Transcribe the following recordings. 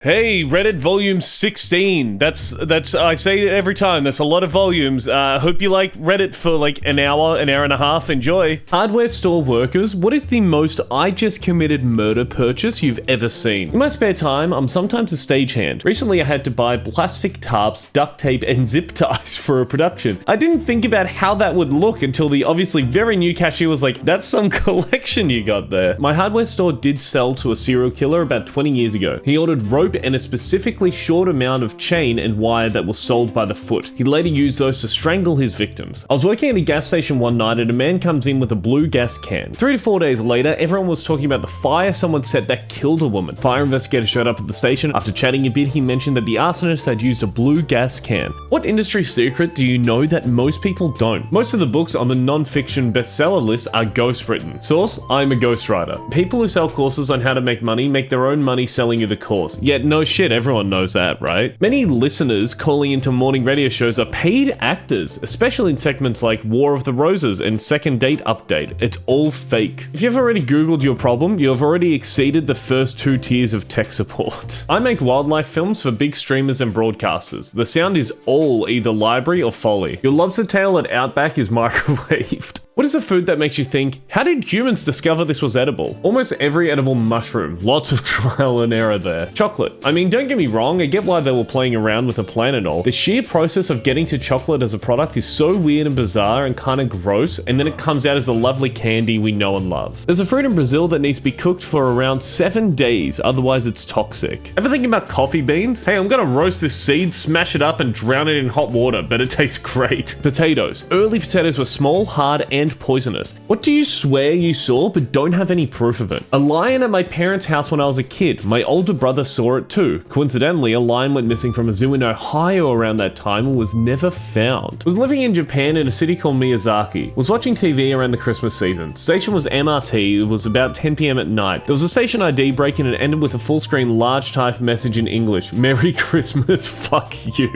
Hey, Reddit volume 16. That's I say it every time. That's a lot of volumes. Hope you like Reddit for like an hour and a half. Enjoy. Hardware store workers, what is the most I just committed murder purchase you've ever seen? In my spare time, I'm sometimes a stagehand. Recently, I had to buy plastic tarps, duct tape, and zip ties for a production. I didn't think about how that would look until the obviously very new cashier was like, that's some collection you got there. My hardware store did sell to a serial killer about 20 years ago. He ordered rope and a specifically short amount of chain and wire that was sold by the foot. He later used those to strangle his victims. I was working at a gas station one night and a man comes in with a blue gas can. 3 to 4 days later, everyone was talking about the fire someone set that killed a woman. Fire investigators showed up at the station. After chatting a bit, he mentioned that the arsonist had used a blue gas can. What industry secret do you know that most people don't? Most of the books on the non-fiction bestseller list are ghostwritten. Source: I'm a ghostwriter. People who sell courses on how to make money make their own money selling you the course. Yet no shit, everyone knows that, right? Many listeners calling into morning radio shows are paid actors, especially in segments like War of the Roses and Second Date Update. It's all fake. If you've already Googled your problem, you have already exceeded the first 2 tiers of tech support. I make wildlife films for big streamers and broadcasters. The sound is all either library or Foley. Your lobster tail at Outback is microwaved. What is a food that makes you think, how did humans discover this was edible? Almost every edible mushroom. Lots of trial and error there. Chocolate. I mean, don't get me wrong, I get why they were playing around with the plan and all. The sheer process of getting to chocolate as a product is so weird and bizarre and kind of gross, and then it comes out as the lovely candy we know and love. There's a fruit in Brazil that needs to be cooked for around 7 days, otherwise it's toxic. Ever thinking about coffee beans? Hey, I'm gonna roast this seed, smash it up, and drown it in hot water, but it tastes great. Potatoes. Early potatoes were small, hard, and poisonous. What do you swear you saw but don't have any proof of it? A lion at my parents' house when I was a kid. My older brother saw it too. Coincidentally, a lion went missing from a zoo in Ohio around that time and was never found. Was living in Japan in a city called Miyazaki. Was watching TV around the Christmas season. Station was MRT. It was about 10 p.m. at night. There was a station ID break and it ended with a full screen large type message in English. Merry Christmas, fuck you.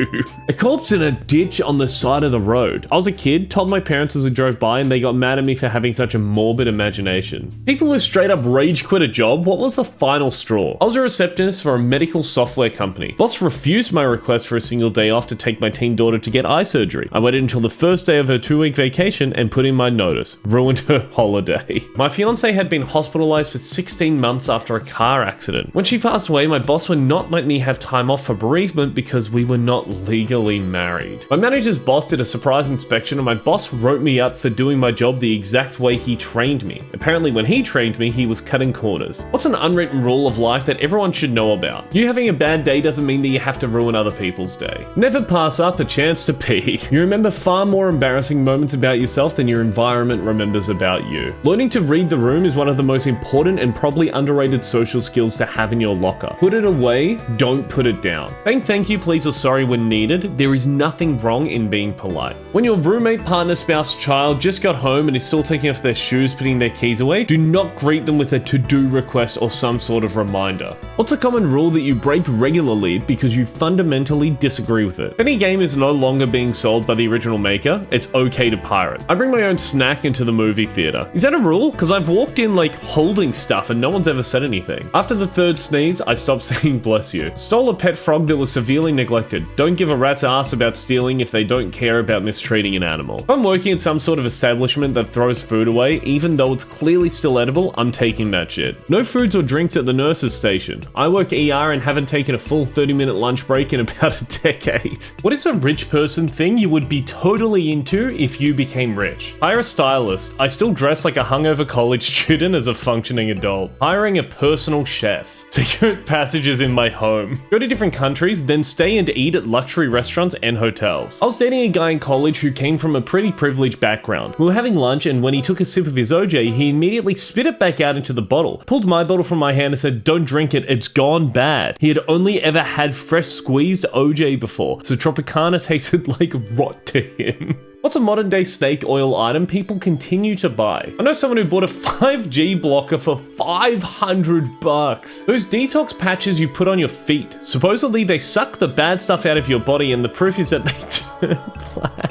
A corpse in a ditch on the side of the road. I was a kid, told my parents as we drove by and they got mad at me for having such a morbid imagination. People who straight up rage quit a job, what was the final straw? I was a receptionist for a medical software company. Boss refused my request for a single day off to take my teen daughter to get eye surgery. I waited until the first day of her 2-week vacation and put in my notice. Ruined her holiday. My fiance had been hospitalized for 16 months after a car accident. When she passed away, my boss would not let me have time off for bereavement because we were not legally married. My manager's boss did a surprise inspection and my boss wrote me up for doing my job the exact way he trained me. Apparently when he trained me, he was cutting corners. What's an unwritten rule of life that everyone should know about? You having a bad day doesn't mean that you have to ruin other people's day. Never pass up a chance to pee. You remember far more embarrassing moments about yourself than your environment remembers about you. Learning to read the room is one of the most important and probably underrated social skills to have in your locker. Put it away, don't put it down. Saying thank you, please, or sorry when needed. There is nothing wrong in being polite. When your roommate, partner, spouse, child just got home and is still taking off their shoes, putting their keys away, do not greet them with a to-do request or some sort of reminder. What's a common rule that you break regularly because you fundamentally disagree with it? If any game is no longer being sold by the original maker, it's okay to pirate. I bring my own snack into the movie theater. Is that a rule? Because I've walked in like holding stuff and no one's ever said anything. After the 3rd sneeze, I stopped saying bless you. Stole a pet frog that was severely neglected. Don't give a rat's ass about stealing if they don't care about mistreating an animal. If I'm working at some sort of establishment that throws food away, even though it's clearly still edible, I'm taking that shit. No foods or drinks at the nurse's station. I work ER and haven't taken a full 30-minute lunch break in about a decade. What is a rich person thing you would be totally into if you became rich? Hire a stylist. I still dress like a hungover college student as a functioning adult. Hiring a personal chef. Secret passages in my home. Go to different countries, then stay and eat at luxury restaurants and hotels. I was dating a guy in college who came from a pretty privileged background. We were having lunch and when he took a sip of his OJ, he immediately spit it back out into the bottle, pulled my bottle from my hand and said, "Don't drink it, it's gone bad." He had only ever had fresh squeezed OJ before, so Tropicana tasted like rot to him. What's a modern day snake oil item people continue to buy? I know someone who bought a 5G blocker for $500. Those detox patches you put on your feet. Supposedly they suck the bad stuff out of your body and the proof is that they turn black.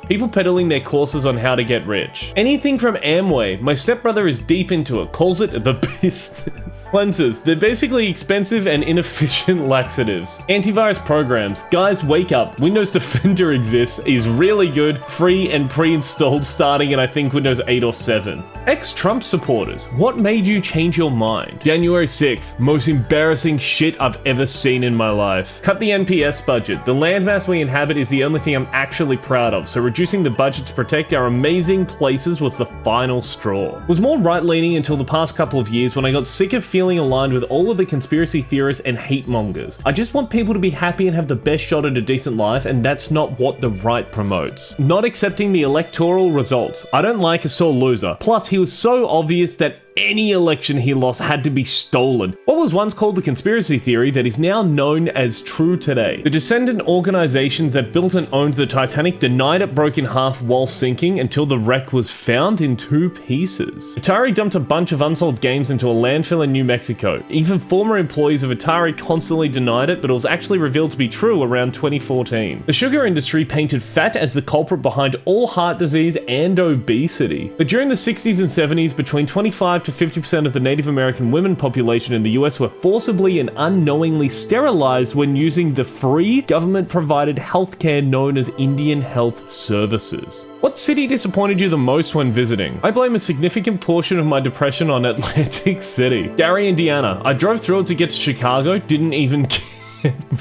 People peddling their courses on how to get rich. Anything from Amway. My stepbrother is deep into it, calls it the business. cleansers. Cleansers, they're basically expensive and inefficient laxatives. Antivirus programs. Guys, wake up. Windows Defender exists, is really good, free and pre-installed starting in I think Windows 8 or 7. Ex-Trump supporters. What made you change your mind? January 6th. Most embarrassing shit I've ever seen in my life. Cut the NPS budget. The landmass we inhabit is the only thing I'm actually proud of, so reducing the budget to protect our amazing places was the final straw. Was more right-leaning until the past couple of years when I got sick of feeling aligned with all of the conspiracy theorists and hate mongers. I just want people to be happy and have the best shot at a decent life, and that's not what the right promotes. Not accepting the electoral results. I don't like a sore loser. Plus, he was so obvious that any election he lost had to be stolen. What was once called the conspiracy theory that is now known as true today. The descendant organizations that built and owned the Titanic denied it broke in half while sinking until the wreck was found in 2 pieces. Atari dumped a bunch of unsold games into a landfill in New Mexico. Even former employees of Atari constantly denied it, but it was actually revealed to be true around 2014. The sugar industry painted fat as the culprit behind all heart disease and obesity. But during the 60s and 70s, between 25 to 50% of the Native American women population in the US were forcibly and unknowingly sterilized when using the free government-provided healthcare known as Indian Health Services. What city disappointed you the most when visiting? I blame a significant portion of my depression on Atlantic City. Gary, Indiana. I drove through it to get to Chicago, didn't even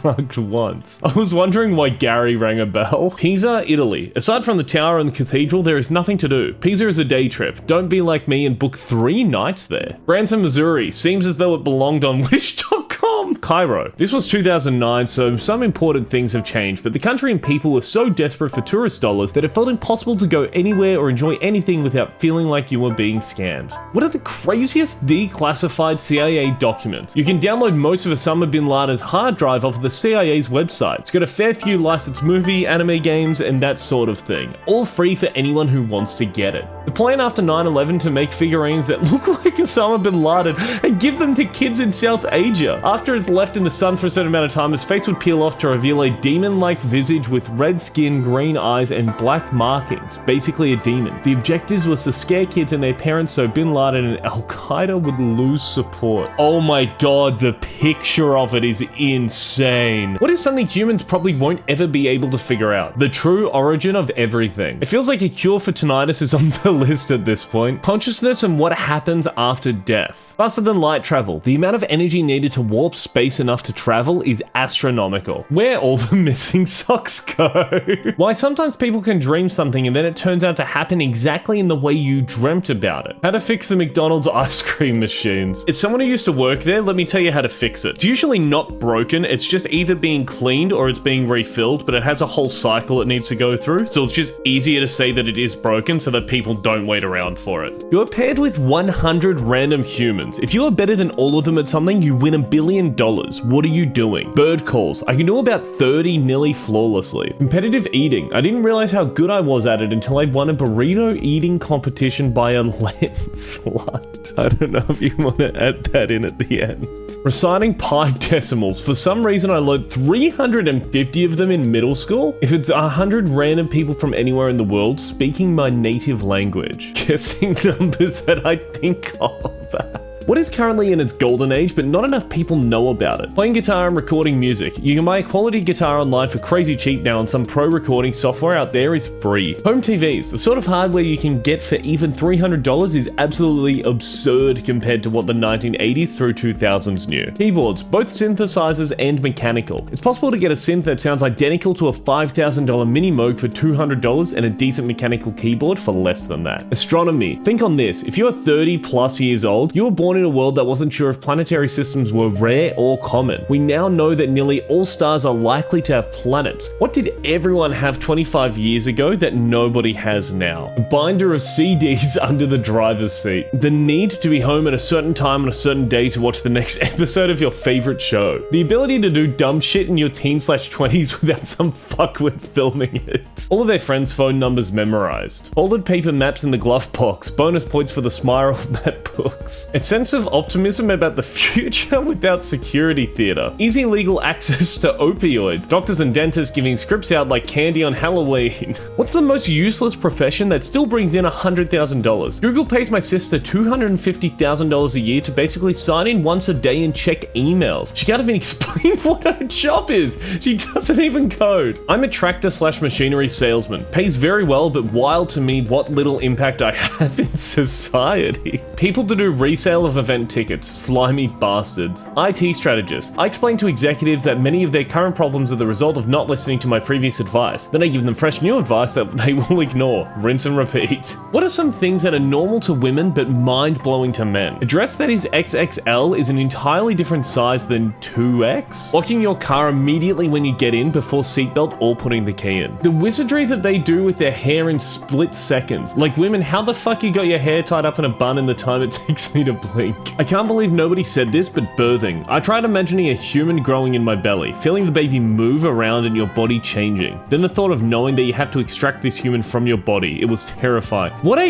mugged once. I was wondering why Gary rang a bell. Pisa, Italy. Aside from the tower and the cathedral, there is nothing to do. Pisa is a day trip. Don't be like me and book 3 nights there. Branson, Missouri. Seems as though it belonged on Wish.com. Cairo. This was 2009, so some important things have changed, but the country and people were so desperate for tourist dollars that it felt impossible to go anywhere or enjoy anything without feeling like you were being scammed. What are the craziest declassified CIA documents? You can download most of Osama bin Laden's hard drive off of the CIA's website. It's got a fair few licensed movie, anime games, and that sort of thing. All free for anyone who wants to get it. The plan after 9/11 to make figurines that look like Osama bin Laden and give them to kids in South Asia. After it's left in the sun for a certain amount of time, his face would peel off to reveal a demon-like visage with red skin, green eyes, and black markings. Basically a demon. The objectives was to scare kids and their parents so bin Laden and Al-Qaeda would lose support. Oh my god, the picture of it is insane. What is something humans probably won't ever be able to figure out? The true origin of everything. It feels like a cure for tinnitus is on the list at this point. Consciousness and what happens after death. Faster than light travel. The amount of energy needed to warp space enough to travel is astronomical. Where all the missing socks go. Why sometimes people can dream something and then it turns out to happen exactly in the way you dreamt about it. How to fix the McDonald's ice cream machines. As someone who used to work there, let me tell you how to fix it. It's usually not broken, it's just either being cleaned or it's being refilled, but it has a whole cycle it needs to go through, so it's just easier to say that it is broken so that people don't wait around for it. You're paired with 100 random humans. If you are better than all of them at something, you win $1 billion. What are you doing? Bird calls. I can do about 30 nearly flawlessly. Competitive eating. I didn't realize how good I was at it until I won a burrito eating competition by a landslide. I don't know if you want to add that in at the end. Reciting pi decimals. For some reason, I learned 350 of them in middle school. If it's 100 random people from anywhere in the world speaking my native language. Guessing numbers that I think of. What is currently in its golden age, but not enough people know about it? Playing guitar and recording music. You can buy a quality guitar online for crazy cheap now, and some pro recording software out there is free. Home TVs. The sort of hardware you can get for even $300 is absolutely absurd compared to what the 1980s through 2000s knew. Keyboards. Both synthesizers and mechanical. It's possible to get a synth that sounds identical to a $5,000 Mini Moog for $200 and a decent mechanical keyboard for less than that. Astronomy. Think on this. If you are 30 plus years old, you were born in a world that wasn't sure if planetary systems were rare or common. We now know that nearly all stars are likely to have planets. What did everyone have 25 years ago that nobody has now? A binder of CDs under the driver's seat. The need to be home at a certain time on a certain day to watch the next episode of your favorite show. The ability to do dumb shit in your teen/20s without some fuckwit filming it. All of their friends' phone numbers memorized. Folded paper maps in the glove box. Bonus points for the spiral map books. It's sense of optimism about the future without security theater. Easy legal access to opioids. Doctors and dentists giving scripts out like candy on Halloween. What's the most useless profession that still brings in $100,000? Google pays my sister $250,000 a year to basically sign in once a day and check emails. She can't even explain what her job is. She doesn't even code. I'm a tractor/machinery salesman. Pays very well, but wild to me what little impact I have in society. People to do resale of event tickets. Slimy bastards. IT strategist. I explain to executives that many of their current problems are the result of not listening to my previous advice. Then I give them fresh new advice that they will ignore. Rinse and repeat. What are some things that are normal to women but mind-blowing to men? A dress that is XXL is an entirely different size than 2X. Locking your car immediately when you get in before seatbelt or putting the key in. The wizardry that they do with their hair in split seconds. Like women, how the fuck you got your hair tied up in a bun in the time it takes me to blink? I can't believe nobody said this, but birthing. I tried imagining a human growing in my belly, feeling the baby move around and your body changing. Then the thought of knowing that you have to extract this human from your body, it was terrifying. What?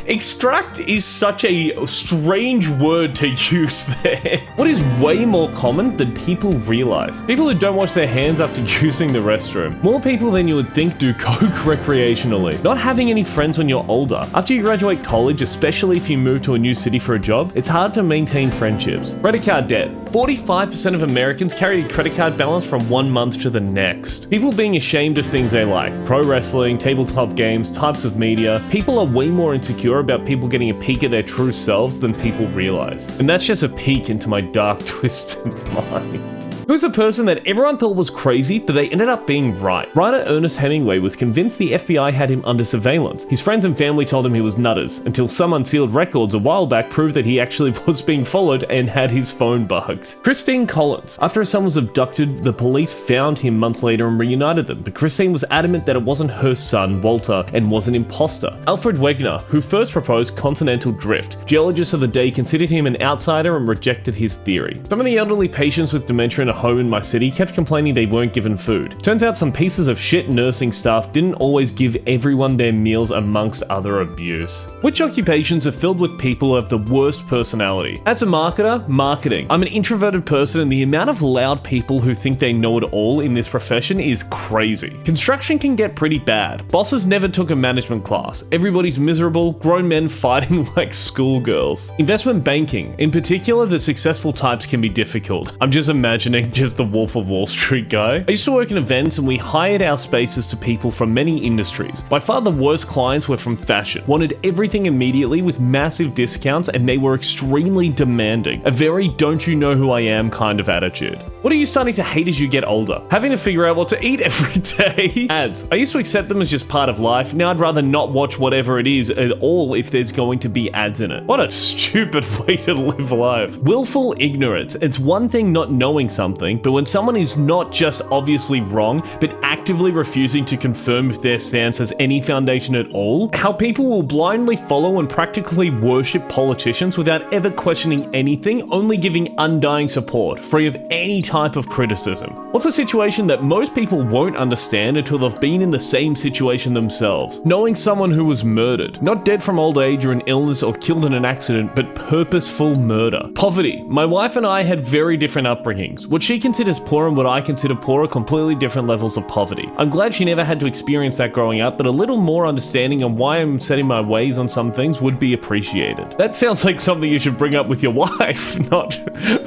Extract is such a strange word to use there. What is way more common than people realize? People who don't wash their hands after using the restroom. More people than you would think do coke recreationally. Not having any friends when you're older. After you graduate college, especially if you move to a new city for a job, it's hard to maintain friendships. Credit card debt. 45% of Americans carry a credit card balance from one month to the next. People being ashamed of things they like. Pro wrestling, tabletop games, types of media. People are way more insecure about people getting a peek at their true selves than people realize. And that's just a peek into my dark, twisted mind. Who's the person that everyone thought was crazy, but they ended up being right? Writer Ernest Hemingway was convinced the FBI had him under surveillance. His friends and family told him he was nutters, until some unsealed records a while back proved that he actually was being followed and had his phone bugged. Christine Collins. After her son was abducted, the police found him months later and reunited them, but Christine was adamant that it wasn't her son, Walter, and was an imposter. Alfred Wegener, who first proposed continental drift. Geologists of the day considered him an outsider and rejected his theory. Some of the elderly patients with dementia in a home in my city kept complaining they weren't given food. Turns out some pieces of shit nursing staff didn't always give everyone their meals amongst other abuse. Which occupations are filled with people who have the worst personality? As a marketer, marketing. I'm an introverted person and the amount of loud people who think they know it all in this profession is crazy. Construction can get pretty bad. Bosses never took a management class. Everybody's miserable, grown men fighting like schoolgirls. Investment banking. In particular, the successful types can be difficult. I'm just imagining just the Wolf of Wall Street guy. I used to work in events and we hired our spaces to people from many industries. By far the worst clients were from fashion. Wanted everything immediately with massive discounts and they were extremely demanding. A very don't you know who I am kind of attitude. What are you starting to hate as you get older? Having to figure out what to eat every day. Ads. I used to accept them as just part of life. Now I'd rather not watch whatever it is at all if there's going to be ads in it. What a stupid way to live life. Willful ignorance. It's one thing not knowing something, but when someone is not just obviously wrong, but actively refusing to confirm if their stance has any foundation at all, how people will blindly follow and practically worship politicians without ever questioning anything, only giving undying support, free of any type of criticism. What's a situation that most people won't understand until they've been in the same situation themselves? Knowing someone who was murdered, not dead from old age or an illness or killed in an accident, but purposeful murder. Poverty. My wife and I had very different upbringings. What she considers poor and what I consider poor are completely different levels of poverty. I'm glad she never had to experience that growing up, but a little more understanding on why I'm setting my ways on some things would be appreciated. That sounds like something you should bring up with your wife, not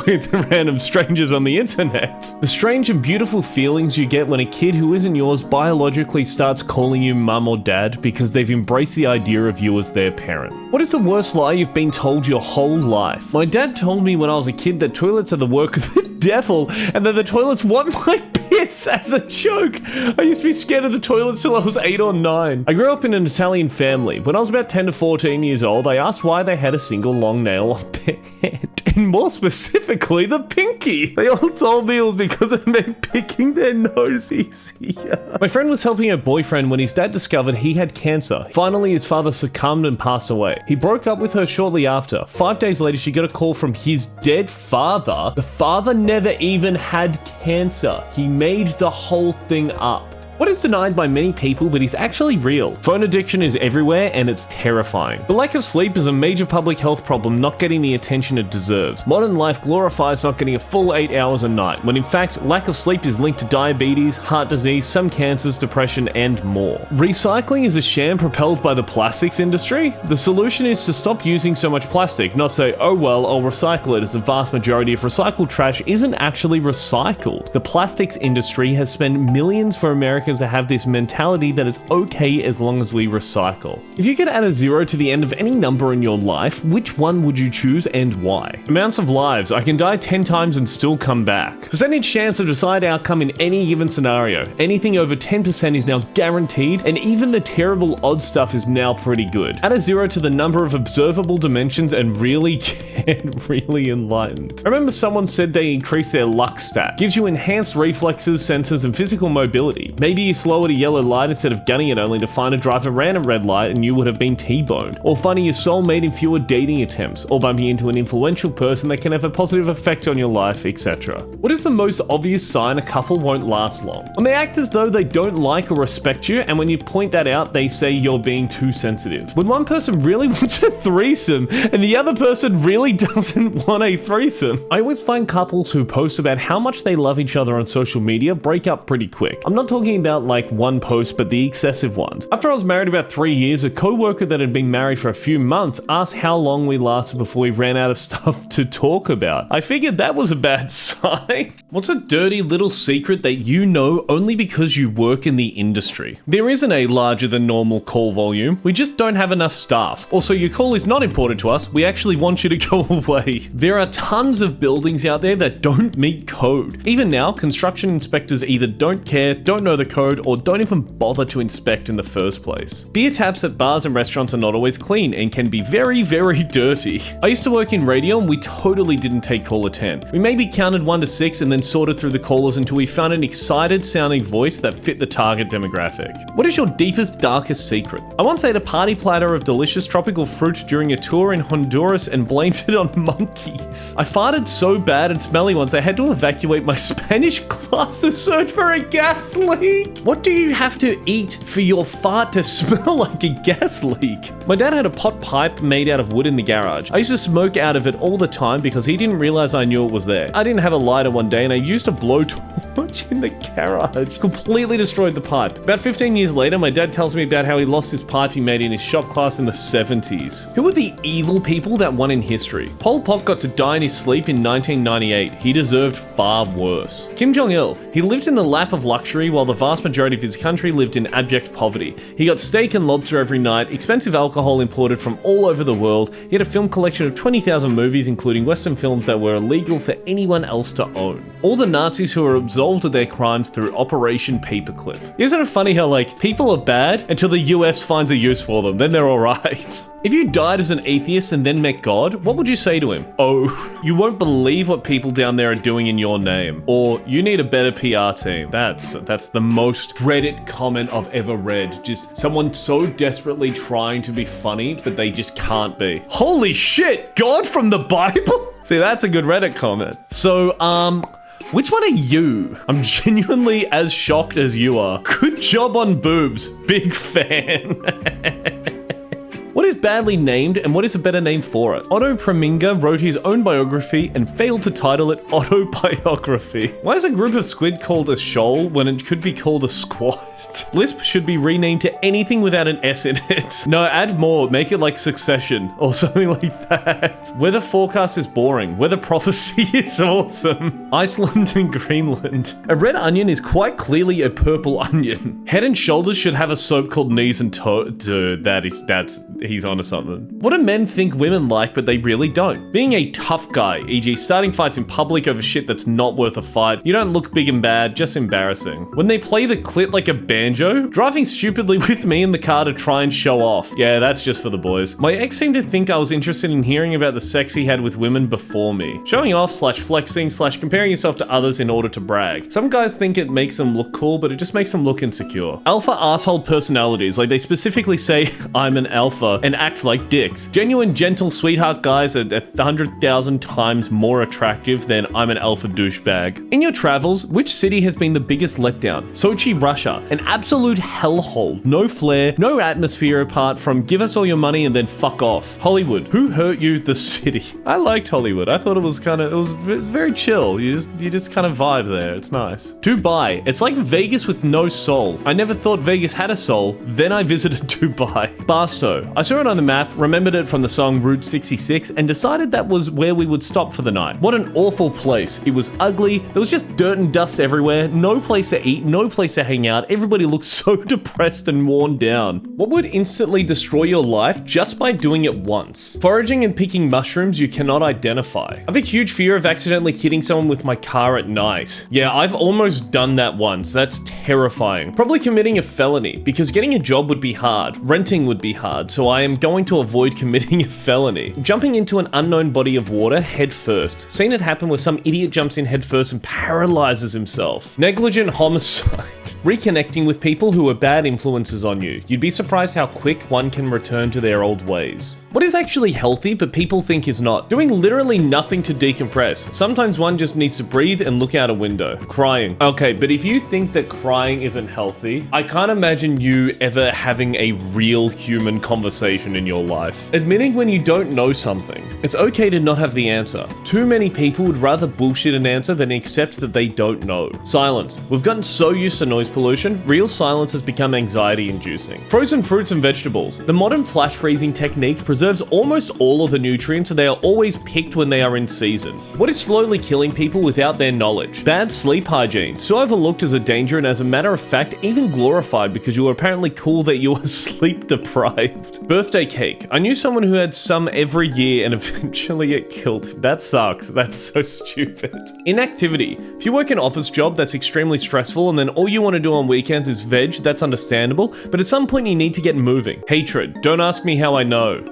with random strangers on the internet. The strange and beautiful feelings you get when a kid who isn't yours biologically starts calling you mum or dad because they've embraced the idea of you as their parent. What is the worst lie you've been told your whole life? My dad told me when I was a kid that toilets are the work of the devil and that the toilets want my piss as a joke. I used to be scared of the toilets till I was 8 or 9. I grew up in an Italian family. When I was about 10 to 14 years old, I asked why they had a single long nail on their head, and more specifically, the pinky. They all told me it was because it meant picking their nose easier. My friend was helping her boyfriend when his dad discovered he had cancer. Finally, his father succumbed and passed away. He broke up with her shortly after. 5 days later, she got a call from his dead father. The father never even had cancer. He made the whole thing up. What is denied by many people but is actually real? Phone addiction is everywhere and it's terrifying. The lack of sleep is a major public health problem not getting the attention it deserves. Modern life glorifies not getting a full 8 hours a night, when in fact, lack of sleep is linked to diabetes, heart disease, some cancers, depression, and more. Recycling is a sham propelled by the plastics industry. The solution is to stop using so much plastic, not say, oh well, I'll recycle it, as the vast majority of recycled trash isn't actually recycled. The plastics industry has spent millions for Americans to have this mentality that it's okay as long as we recycle. If you could add a 0 to the end of any number in your life, which one would you choose and why? Amounts of lives. I can die 10 times and still come back. Percentage chance of desired outcome in any given scenario. Anything over 10% is now guaranteed, and even the terrible odd stuff is now pretty good. Add a 0 to the number of observable dimensions and really get really enlightened. I remember someone said they increased their luck stat. Gives you enhanced reflexes, sensors, and physical mobility. Maybe you slow at a yellow light instead of gunning it only to find a driver ran a red light and you would have been T-boned. Or finding your soulmate in fewer dating attempts. Or bumping into an influential person that can have a positive effect on your life, etc. What is the most obvious sign a couple won't last long? When they act as though they don't like or respect you, and when you point that out, they say you're being too sensitive. When one person really wants a threesome, and the other person really doesn't want a threesome. I always find couples who post about how much they love each other on social media break up pretty quick. I'm not talking about like one post, but the excessive ones. After I was married about 3 years, a co-worker that had been married for a few months asked how long we lasted before we ran out of stuff to talk about. I figured that was a bad sign. What's a dirty little secret that you know only because you work in the industry? There isn't a larger than normal call volume. We just don't have enough staff. Also, your call is not important to us. We actually want you to go away. There are tons of buildings out there that don't meet code. Even now, construction inspectors either don't care, don't know the code, or don't even bother to inspect in the first place. Beer taps at bars and restaurants are not always clean and can be very, very dirty. I used to work in radio and we totally didn't take caller 10. We maybe counted 1 to 6 and then sorted through the callers until we found an excited sounding voice that fit the target demographic. What is your deepest, darkest secret? I once ate a party platter of delicious tropical fruit during a tour in Honduras and blamed it on monkeys. I farted so bad and smelly once I had to evacuate my Spanish class to search for a gas leak. What do you have to eat for your fart to smell like a gas leak? My dad had a pot pipe made out of wood in the garage. I used to smoke out of it all the time because he didn't realize I knew it was there. I didn't have a lighter one day and I used a blowtorch in the garage. Completely destroyed the pipe. About 15 years later, my dad tells me about how he lost his pipe he made in his shop class in the 70s. Who are the evil people that won in history? Pol Pot got to die in his sleep in 1998. He deserved far worse. Kim Jong-il. He lived in the lap of luxury while the vast majority of his country lived in abject poverty. He got steak and lobster every night, expensive alcohol imported from all over the world. He had a film collection of 20,000 movies, including Western films that were illegal for anyone else to own. All the Nazis who were absolved of their crimes through Operation Paperclip. Isn't it funny how, like, people are bad until the US finds a use for them, then they're alright. If you died as an atheist and then met God, what would you say to him? Oh, you won't believe what people down there are doing in your name. Or, you need a better PR team. That's the most Reddit comment I've ever read. Just someone so desperately trying to be funny, but they just can't be. Holy shit, God from the Bible? See, that's a good Reddit comment. So, which one are you? I'm genuinely as shocked as you are. Good job on boobs. Big fan. What is badly named and what is a better name for it? Otto Preminger wrote his own biography and failed to title it Autobiography. Why is a group of squid called a shoal when it could be called a squat? Lisp should be renamed to anything without an S in it. No, add more, make it like Succession or something like that. Weather forecast is boring. Weather prophecy is awesome. Iceland and Greenland. A red onion is quite clearly a purple onion. Head and Shoulders should have a soap called Knees and Toes. Dude, he's onto something. What do men think women like but they really don't? Being a tough guy, e.g. starting fights in public over shit that's not worth a fight. You don't look big and bad, just embarrassing. When they play the clit like a banjo, driving stupidly with me in the car to try and show off. Yeah, that's just for the boys. My ex seemed to think I was interested in hearing about the sex he had with women before me. Showing off / flexing / comparing yourself to others in order to brag. Some guys think it makes them look cool, but it just makes them look insecure. Alpha asshole personalities, like they specifically say, I'm an alpha, and act like dicks. Genuine, gentle, sweetheart guys are 100,000 times more attractive than I'm an alpha douchebag. In your travels, which city has been the biggest letdown? Sochi, Russia. An An absolute hellhole. No flair, no atmosphere apart from give us all your money and then fuck off. Hollywood. Who hurt you? The city. I liked Hollywood. I thought it was very chill. You just kind of vibe there. It's nice. Dubai. It's like Vegas with no soul. I never thought Vegas had a soul. Then I visited Dubai. Barstow. I saw it on the map, remembered it from the song Route 66, and decided that was where we would stop for the night. What an awful place. It was ugly. There was just dirt and dust everywhere. No place to eat. No place to hang out. Everybody looked so depressed and worn down. What would instantly destroy your life just by doing it once? Foraging and picking mushrooms you cannot identify. I have a huge fear of accidentally hitting someone with my car at night. Yeah, I've almost done that once. That's terrifying. Probably committing a felony, because getting a job would be hard. Renting would be hard, so I am going to avoid committing a felony. Jumping into an unknown body of water head first. Seen it happen where some idiot jumps in head first and paralyzes himself. Negligent homicide. Reconnecting with people who are bad influences on you. You'd be surprised how quick one can return to their old ways. What is actually healthy but people think is not? Doing literally nothing to decompress. Sometimes one just needs to breathe and look out a window. Crying. Okay, but if you think that crying isn't healthy, I can't imagine you ever having a real human conversation in your life. Admitting when you don't know something. It's okay to not have the answer. Too many people would rather bullshit an answer than accept that they don't know. Silence. We've gotten so used to noise pollution, real silence has become anxiety-inducing. Frozen fruits and vegetables. The modern flash freezing technique preserves almost all of the nutrients, so they are always picked when they are in season. What is slowly killing people without their knowledge? Bad sleep hygiene. So overlooked as a danger and as a matter of fact, even glorified because you were apparently cool that you were sleep deprived. Birthday cake. I knew someone who had some every year and eventually get killed. That sucks. That's so stupid. Inactivity. If you work an office job that's extremely stressful and then all you want to do on weekends is veg, that's understandable, but at some point you need to get moving. Hatred. Don't ask me how I know.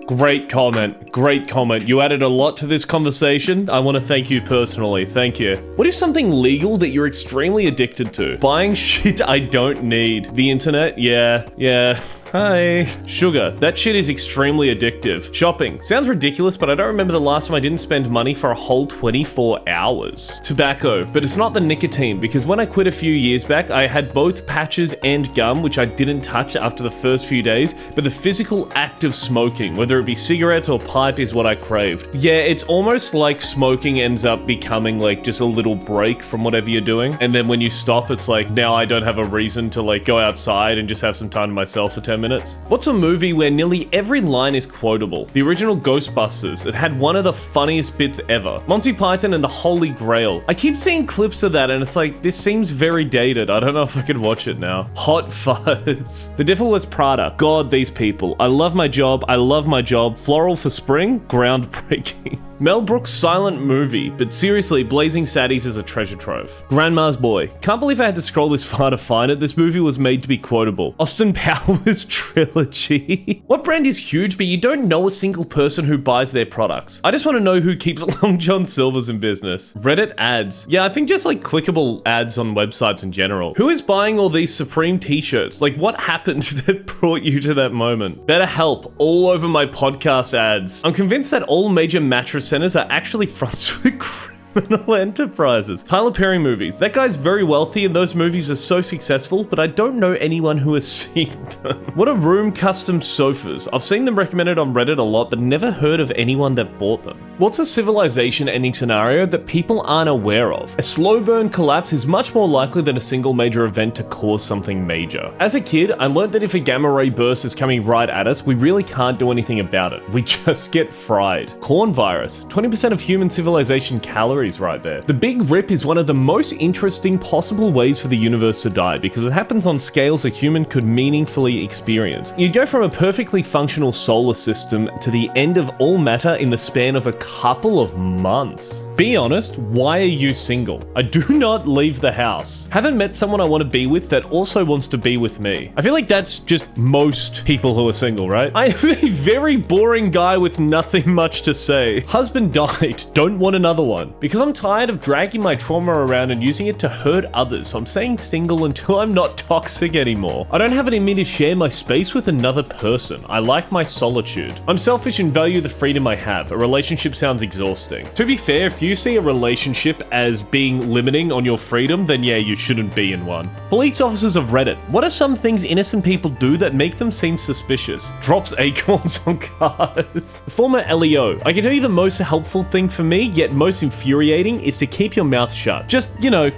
Great comment. Great comment. You added a lot to this conversation. I want to thank you personally. Thank you. What is something legal that you're extremely addicted to? Buying shit I don't need. The internet? Yeah. Hi. Sugar. That shit is extremely addictive. Shopping. Sounds ridiculous, but I don't remember the last time I didn't spend money for a whole 24 hours. Tobacco. But it's not the nicotine, because when I quit a few years back, I had both patches and gum, which I didn't touch after the first few days, but the physical act of smoking, whether it be cigarettes or pipe, is what I craved. Yeah, it's almost like smoking ends up becoming like just a little break from whatever you're doing, and then when you stop, it's like, now I don't have a reason to like go outside and just have some time to myself for 10 minutes. What's a movie where nearly every line is quotable? The original Ghostbusters. It had one of the funniest bits ever. Monty Python and the Holy Grail. I keep seeing clips of that and it's like, this seems very dated. I don't know if I could watch it now. Hot Fuzz. The Devil Wears Prada. God, these people. I love my job. I love my job. Floral for spring. Groundbreaking. Mel Brooks' silent movie, but seriously, Blazing Saddies is a treasure trove. Grandma's Boy. Can't believe I had to scroll this far to find it. This movie was made to be quotable. Austin Powers trilogy. What brand is huge, but you don't know a single person who buys their products? I just want to know who keeps Long John Silver's in business. Reddit ads. Yeah, I think just like clickable ads on websites in general. Who is buying all these Supreme t-shirts? Like, what happened that brought you to that moment? BetterHelp. All over my podcast ads. I'm convinced that all major mattress centers are actually fronts for criminal enterprises. Tyler Perry movies. That guy's very wealthy and those movies are so successful, but I don't know anyone who has seen them. What are room custom sofas? I've seen them recommended on Reddit a lot, but never heard of anyone that bought them. What's a civilization ending scenario that people aren't aware of? A slow burn collapse is much more likely than a single major event to cause something major. As a kid, I learned that if a gamma ray burst is coming right at us, we really can't do anything about it. We just get fried. Corn virus. 20% of human civilization calories right there. The Big Rip is one of the most interesting possible ways for the universe to die because it happens on scales a human could meaningfully experience. You go from a perfectly functional solar system to the end of all matter in the span of a couple of months. Be honest, why are you single? I do not leave the house. Haven't met someone I want to be with that also wants to be with me. I feel like that's just most people who are single, right? I am a very boring guy with nothing much to say. Husband died, don't want another one. Because I'm tired of dragging my trauma around and using it to hurt others, so I'm staying single until I'm not toxic anymore. I don't have it in me to share my space with another person. I like my solitude. I'm selfish and value the freedom I have. A relationship sounds exhausting. To be fair, if you you see a relationship as being limiting on your freedom, then yeah, you shouldn't be in one. Police officers of Reddit. What are some things innocent people do that make them seem suspicious? Drops acorns on cars. Former LEO. I can tell you the most helpful thing for me, yet most infuriating, is to keep your mouth shut. Just,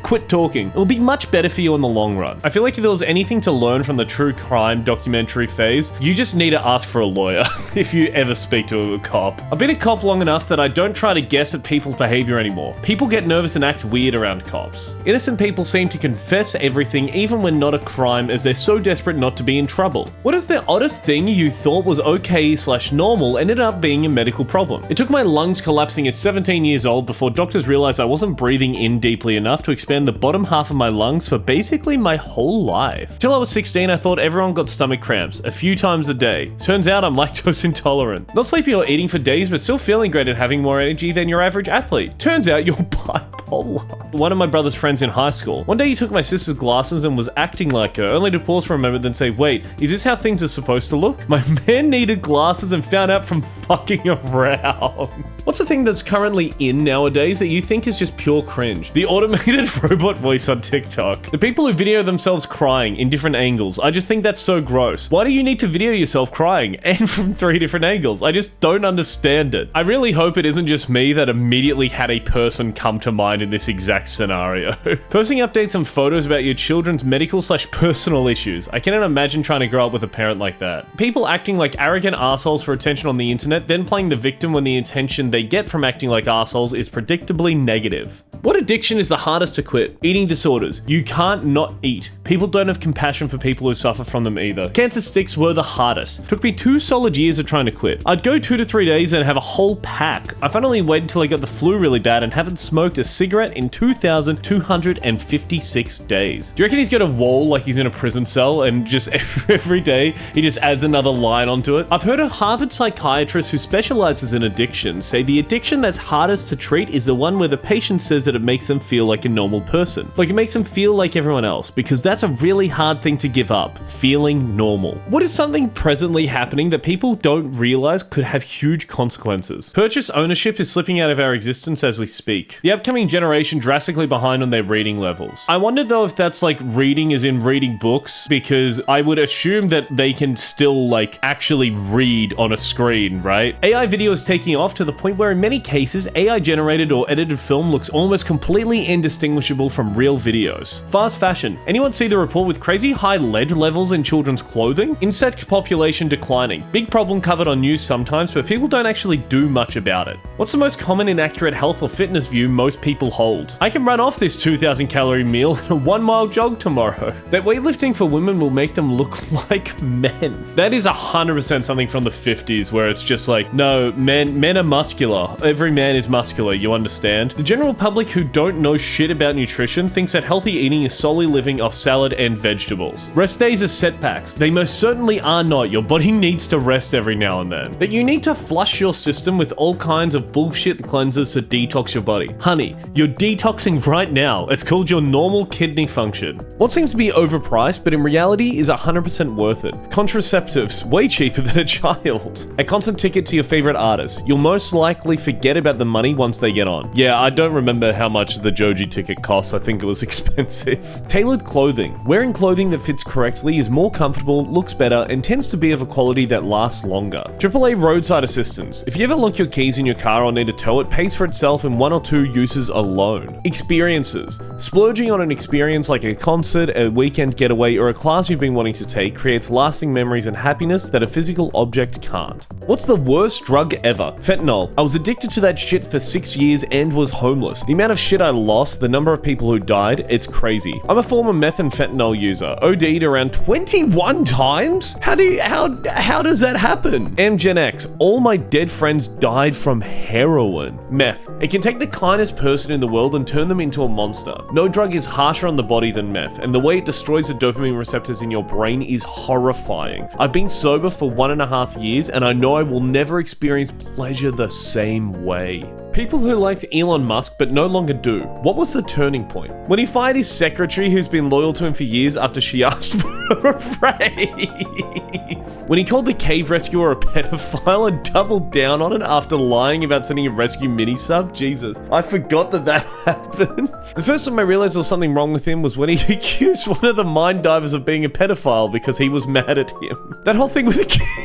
quit talking. It'll be much better for you in the long run. I feel like if there was anything to learn from the true crime documentary phase, you just need to ask for a lawyer if you ever speak to a cop. I've been a cop long enough that I don't try to guess at people's behavior anymore. People get nervous and act weird around cops. Innocent people seem to confess everything even when not a crime, as they're so desperate not to be in trouble. What is the oddest thing you thought was okay/normal ended up being a medical problem? It took my lungs collapsing at 17 years old before doctors realized I wasn't breathing in deeply enough to expand the bottom half of my lungs for basically my whole life. Till I was 16, I thought everyone got stomach cramps a few times a day. Turns out I'm lactose intolerant. Not sleeping or eating for days, but still feeling great and having more energy than your average athlete. Turns out you're bipolar. One of my brother's friends in high school. One day he took my sister's glasses and was acting like her, only to pause for a moment then say, wait, is this how things are supposed to look? My man needed glasses and found out from fucking around. What's the thing that's currently in nowadays that you think is just pure cringe? The automated robot voice on TikTok. The people who video themselves crying in different angles. I just think that's so gross. Why do you need to video yourself crying and from 3 different angles? I just don't understand it. I really hope it isn't just me that immediately had a person come to mind in this exact scenario. Posting updates and photos about your children's medical/personal issues. I cannot imagine trying to grow up with a parent like that. People acting like arrogant assholes for attention on the internet, then playing the victim when the attention they get from acting like assholes is predictably negative. What addiction is the hardest to quit? Eating disorders. You can't not eat. People don't have compassion for people who suffer from them either. Cancer sticks were the hardest. Took me 2 solid years of trying to quit. I'd go 2 to 3 days and have a whole pack. I finally waited until I got the flu really bad and haven't smoked a cigarette in 2,256 days. Do you reckon he's got a wall like he's in a prison cell and just every day he just adds another line onto it? I've heard a Harvard psychiatrist who specializes in addiction say the addiction that's hardest to treat is the one where the patient says that it makes them feel like a normal person. Like it makes them feel like everyone else, because that's a really hard thing to give up, feeling normal. What is something presently happening that people don't realize could have huge consequences? Purchase ownership is slipping out of our existence as we speak. The upcoming generation drastically behind on their reading levels. I wonder though if that's like reading as in reading books, because I would assume that they can still like actually read on a screen, right? AI video is taking off to the point where in many cases AI generated or edited film looks almost completely indistinguishable from real videos. Fast fashion. Anyone see the report with crazy high lead levels in children's clothing? Insect population declining. Big problem covered on news sometimes, but people don't actually do much about it. What's the most common inaccurate health or fitness view most people hold? I can run off this 2,000 calorie meal in a 1 mile jog tomorrow. That weightlifting for women will make them look like men. That is 100% something from the 50s where it's just like, no, men are muscular. Every man is muscular, you understand? The general public who don't know shit about nutrition thinks that healthy eating is solely living off salad and vegetables. Rest days are setbacks. They most certainly are not. Your body needs to rest every now and then. That you need to flush your system with all kinds of bullshit cleansers to detox your body. Honey, you're detoxing right now. It's called your normal kidney function. What seems to be overpriced, but in reality is 100% worth it. Contraceptives, way cheaper than a child. A concert ticket to your favorite artist. You'll most likely forget about the money once they get on. Yeah, I don't remember how much the Joji ticket costs. I think it was expensive. Tailored clothing. Wearing clothing that fits correctly is more comfortable, looks better, and tends to be of a quality that lasts longer. AAA roadside assistance. If you ever lock your keys in your car or need to tow, it pays for itself in 1 or 2 uses alone. Experiences. Splurging on an experience like a concert, a weekend getaway, or a class you've been wanting to take creates lasting memories and happiness that a physical object can't. What's the worst drug ever? Fentanyl. I was addicted to that shit for 6 years and was homeless. The amount of shit I lost, the number of people who died, it's crazy. I'm a former meth and fentanyl user. OD'd around 21 times? How does that happen? Gen X. All my dead friends died from heroin. Meth. It can take the kindest person in the world and turn them into a monster. No drug is harsher on the body than meth. and the way it destroys the dopamine receptors in your brain is horrifying. I've been sober for 1.5 years, and I know I will never experience pleasure the same way. People who liked Elon Musk but no longer do. What was the turning point? When he fired his secretary who's been loyal to him for years after she asked for a raise. When he called the cave rescuer a pedophile and doubled down on it after lying about sending a rescue mini-sub. Jesus, I forgot that happened. The first time I realized there was something wrong with him was when he accused one of the mine divers of being a pedophile because he was mad at him. That whole thing with the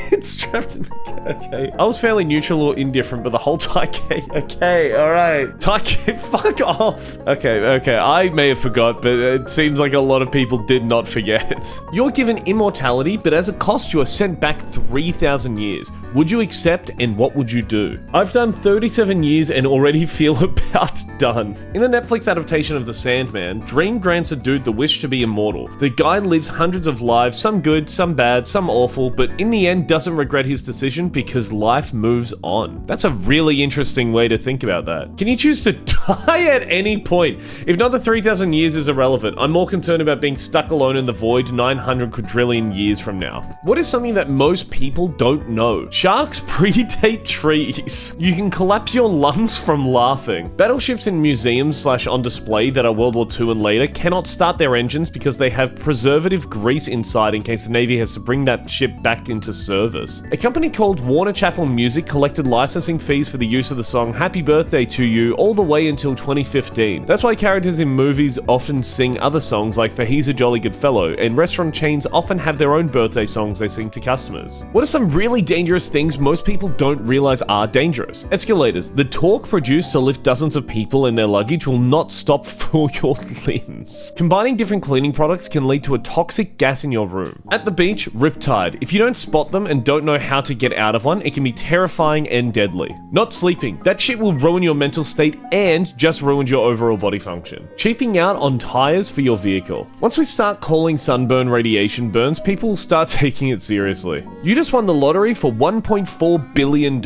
kids trapped in the okay. I was fairly neutral or indifferent, but the whole okay, alright. Fuck off. Okay, I may have forgot, but it seems like a lot of people did not forget. You're given immortality, but as a cost you are sent back 3,000 years. Would you accept, and what would you do? I've done 37 years and already feel about done. In the Netflix adaptation of The Sandman, Dream grants a dude the wish to be immortal. The guy lives hundreds of lives, some good, some bad, some awful, but in the end doesn't regret his decision because life moves on. That's a really interesting way to think about that. Can you choose to die at any point? If not, the 3,000 years is irrelevant. I'm more concerned about being stuck alone in the void 900 quadrillion years from now. What is something that most people don't know? Sharks predate trees. You can collapse your lungs from laughing. Battleships in museums / on display that are World War II and later cannot start their engines because they have preservative grease inside in case the Navy has to bring that ship back into service. A company called Warner Chappell Music collected licensing fees for the use of the song Happy Birthday to You all the way until 2015. That's why characters in movies often sing other songs like For He's a Jolly Good Fellow, and restaurant chains often have their own birthday songs they sing to customers. What are some really dangerous things most people don't realize are dangerous? Escalators. The torque produced to lift dozens of people and their luggage will not stop for your limbs. Combining different cleaning products can lead to a toxic gas in your room. At the beach, riptide. If you don't spot them and don't know how to get out of one, it can be terrifying and deadly. Not sleeping. That shit will ruin your mental state and just ruins your overall body function. Cheaping out on tires for your vehicle. Once we start calling sunburn radiation burns, people will start taking it seriously. You just won the lottery for $1.4 billion.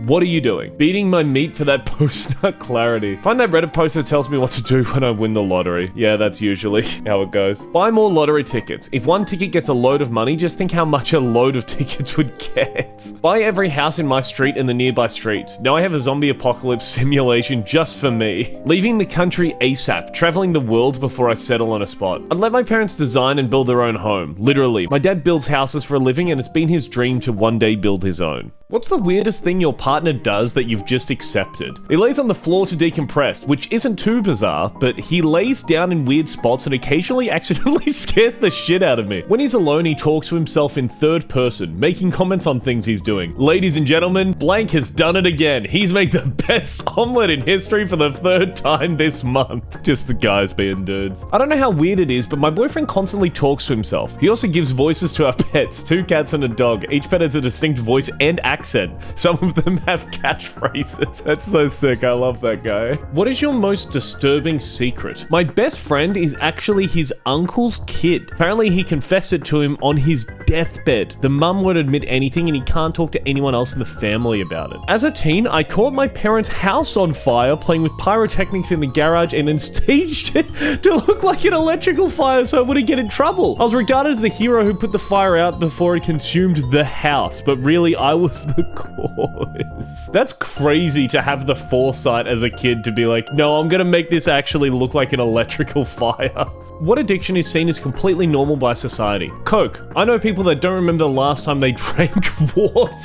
What are you doing? Beating my meat for that post-nut clarity. Find that Reddit post that tells me what to do when I win the lottery. Yeah, that's usually how it goes. Buy more lottery tickets. If one ticket gets a load of money, just think how much a load of tickets would get. Buy every house in my street and the nearby streets. Now I have a zombie apocalypse simulation just for me. Leaving the country ASAP. Traveling the world before I settle on a spot. I'd let my parents design and build their own home. Literally. My dad builds houses for a living and it's been his dream to one day build his own. What's the weirdest thing your partner does that you've just accepted? He lays on the floor to decompress, which isn't too bizarre, but he lays down in weird spots and occasionally accidentally scares the shit out of me. When he's alone, he talks to himself in third person, making comments on things he's doing. Ladies and gentlemen, blank has done it again. He's made the best omelet in history for the 3rd time this month. Just the guys being dudes. I don't know how weird it is, but my boyfriend constantly talks to himself. He also gives voices to our pets, 2 cats and a dog. Each pet has a distinct voice and accent. Some of them have catchphrases. That's so sick. I love that guy. What is your most disturbing secret? My best friend is actually his uncle's kid. Apparently he confessed it to him on his deathbed. The mum won't admit anything and he can't talk to anyone else in the family about it. As a teen, I caught my parents' house on fire playing with pyrotechnics in the garage and then staged it to look like an electrical fire so I wouldn't get in trouble. I was regarded as the hero who put the fire out before it consumed the house, but really I was the cause. That's crazy to have the foresight as a kid to be like, no, I'm gonna make this actually look like an electrical fire. What addiction is seen as completely normal by society? Coke. I know people that don't remember the last time they drank water.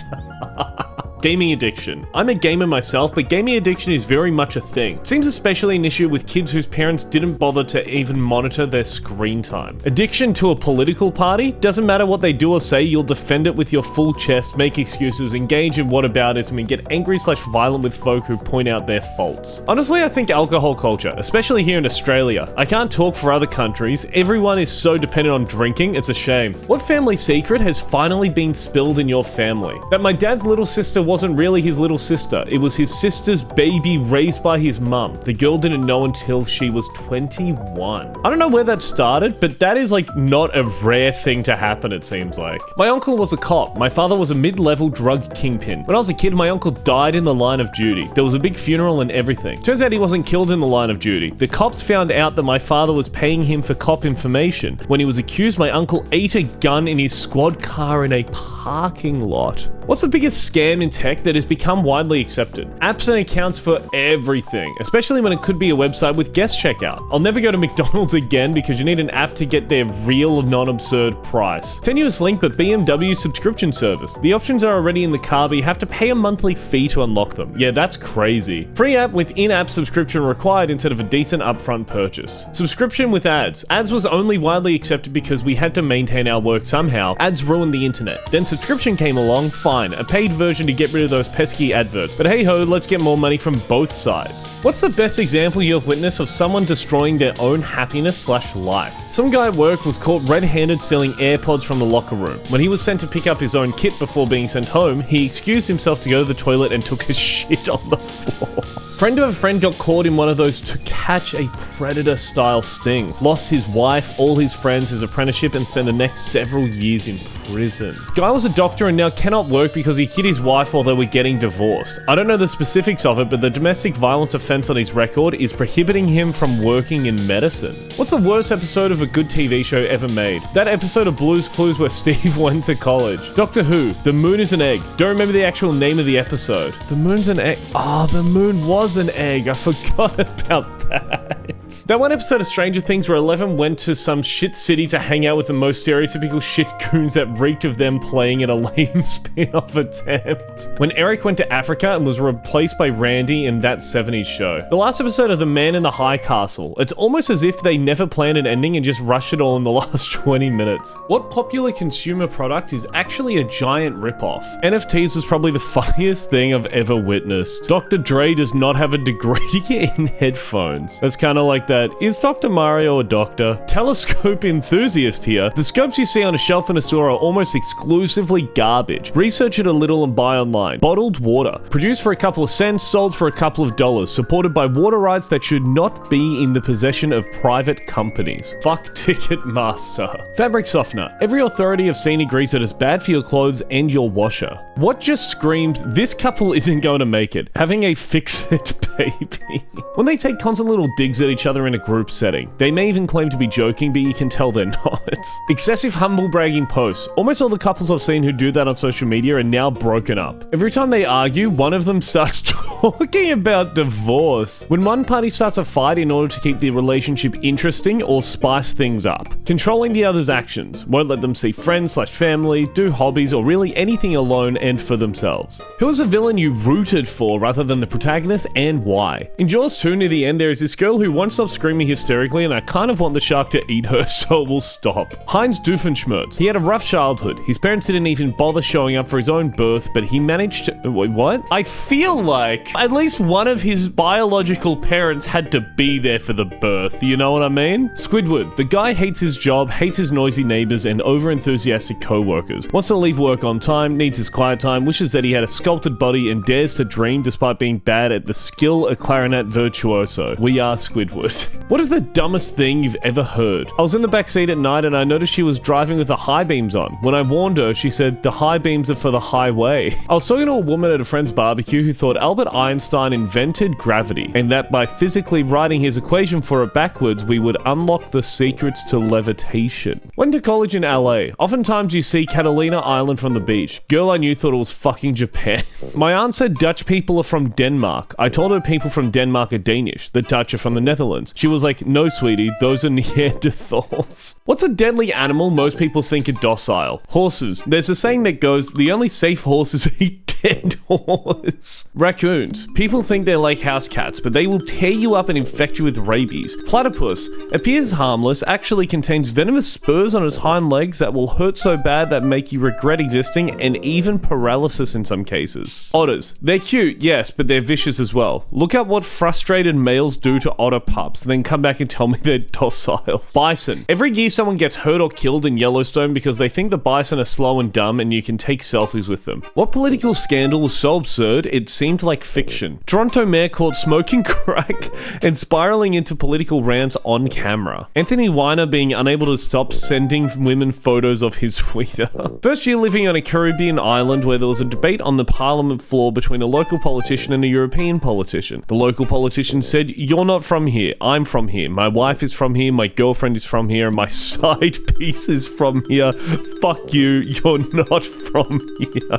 Gaming addiction. I'm a gamer myself, but gaming addiction is very much a thing. It seems especially an issue with kids whose parents didn't bother to even monitor their screen time. Addiction to a political party? Doesn't matter what they do or say, you'll defend it with your full chest, make excuses, engage in whataboutism, and get angry / violent with folk who point out their faults. Honestly, I think alcohol culture, especially here in Australia. I can't talk for other countries. Everyone is so dependent on drinking, it's a shame. What family secret has finally been spilled in your family? That my dad's little sister wasn't really his little sister. It was his sister's baby raised by his mum. The girl didn't know until she was 21. I don't know where that started, but that is like not a rare thing to happen, it seems like. My uncle was a cop. My father was a mid-level drug kingpin. When I was a kid, my uncle died in the line of duty. There was a big funeral and everything. Turns out he wasn't killed in the line of duty. The cops found out that my father was paying him for cop information. When he was accused, my uncle ate a gun in his squad car in a parking lot. What's the biggest scam in tech that has become widely accepted? Apps and accounts for everything, especially when it could be a website with guest checkout. I'll never go to McDonald's again because you need an app to get their real non-absurd price. Tenuous link, but BMW subscription service. The options are already in the car, but you have to pay a monthly fee to unlock them. Yeah, that's crazy. Free app with in-app subscription required instead of a decent upfront purchase. Subscription with ads. Ads was only widely accepted because we had to maintain our work somehow. Ads ruined the internet. Then subscription came along, fine, a paid version to get rid of those pesky adverts. But hey ho, let's get more money from both sides. What's the best example you've witnessed of someone destroying their own happiness/life? Some guy at work was caught red-handed stealing AirPods from the locker room. When he was sent to pick up his own kit before being sent home, he excused himself to go to the toilet and took a shit on the floor. Friend of a friend got caught in one of those to catch a predator style stings. Lost his wife, all his friends, his apprenticeship, and spent the next several years in prison. Guy was a doctor and now cannot work because he hit his wife while they were getting divorced. I don't know the specifics of it, but the domestic violence offense on his record is prohibiting him from working in medicine. What's the worst episode of a good TV show ever made? That episode of Blue's Clues where Steve went to college. Doctor Who, the moon is an egg. Don't remember the actual name of the episode. The moon's an egg. Ah, the moon was an egg. I forgot about that. That one episode of Stranger Things where Eleven went to some shit city to hang out with the most stereotypical shit goons that reeked of them playing in a lame spin-off attempt. When Eric went to Africa and was replaced by Randy in That 70s Show. The last episode of The Man in the High Castle. It's almost as if they never planned an ending and just rushed it all in the last 20 minutes. What popular consumer product is actually a giant ripoff? NFTs was probably the funniest thing I've ever witnessed. Dr. Dre does not have a degree in headphones. That's kind of like that. Is Dr. Mario a doctor? Telescope enthusiast here. The scopes you see on a shelf in a store are almost exclusively garbage. Research it a little and buy online. Bottled water. Produced for a couple of cents, sold for a couple of dollars. Supported by water rights that should not be in the possession of private companies. Fuck Ticketmaster. Fabric softener. Every authority I've seen agrees that it's bad for your clothes and your washer. What just screams, this couple isn't going to make it. Having a fix-it baby. When they take constant little digs at each other in a group setting. They may even claim to be joking, but you can tell they're not. Excessive humble bragging posts. Almost all the couples I've seen who do that on social media are now broken up. Every time they argue, one of them starts talking about divorce. When one party starts a fight in order to keep the relationship interesting or spice things up. Controlling the other's actions. Won't let them see friends/family, do hobbies, or really anything alone and for themselves. Who is a villain you rooted for rather than the protagonist, and why? In Jaws 2 near the end, there is this girl who won't stop screaming hysterically, and I kind of want the shark to eat her so it will stop. Heinz Doofenshmirtz. He had a rough childhood. His parents didn't even bother showing up for his own birth, but he managed to... Wait, what? I feel like at least one of his biological parents had to be there for the birth, you know what I mean? Squidward. The guy hates his job, hates his noisy neighbors, and over-enthusiastic co-workers. Wants to leave work on time, needs his quiet time, wishes that he had a sculpted body, and dares to dream despite being bad at the skill a clarinet virtuoso. We are Squidward. What is the dumbest thing you've ever heard? I was in the back seat at night and I noticed she was driving with the high beams on. When I warned her, she said, the high beams are for the highway. I was talking to a woman at a friend's barbecue who thought Albert Einstein invented gravity, and that by physically writing his equation for it backwards, we would unlock the secrets to levitation. Went to college in LA. Oftentimes you see Catalina Island from the beach. Girl I knew thought it was fucking Japan. My aunt said Dutch people are from Denmark. I told her people from Denmark are Danish. The Dutch are from the Netherlands. She was like, no sweetie, those are Neanderthals. What's a deadly animal most people think are docile? Horses. There's a saying that goes, the only safe horse is a dead horse. Raccoons. People think they're like house cats, but they will tear you up and infect you with rabies. Platypus. Appears harmless, actually contains venomous spurs on its hind legs that will hurt so bad that make you regret existing, and even paralysis in some cases. Otters. They're cute, yes, but they're vicious as well. Look at what frustrated males do to otter pups, then come back and tell me they're docile. Bison. Every year someone gets hurt or killed in Yellowstone because they think the bison are slow and dumb and you can take selfies with them. What political scam scandal was so absurd, it seemed like fiction. Toronto mayor caught smoking crack and spiraling into political rants on camera. Anthony Weiner being unable to stop sending women photos of his wiener. First year living on a Caribbean island where there was a debate on the parliament floor between a local politician and a European politician. The local politician said, "You're not from here, I'm from here. My wife is from here, my girlfriend is from here, and my side piece is from here. Fuck you, you're not from here."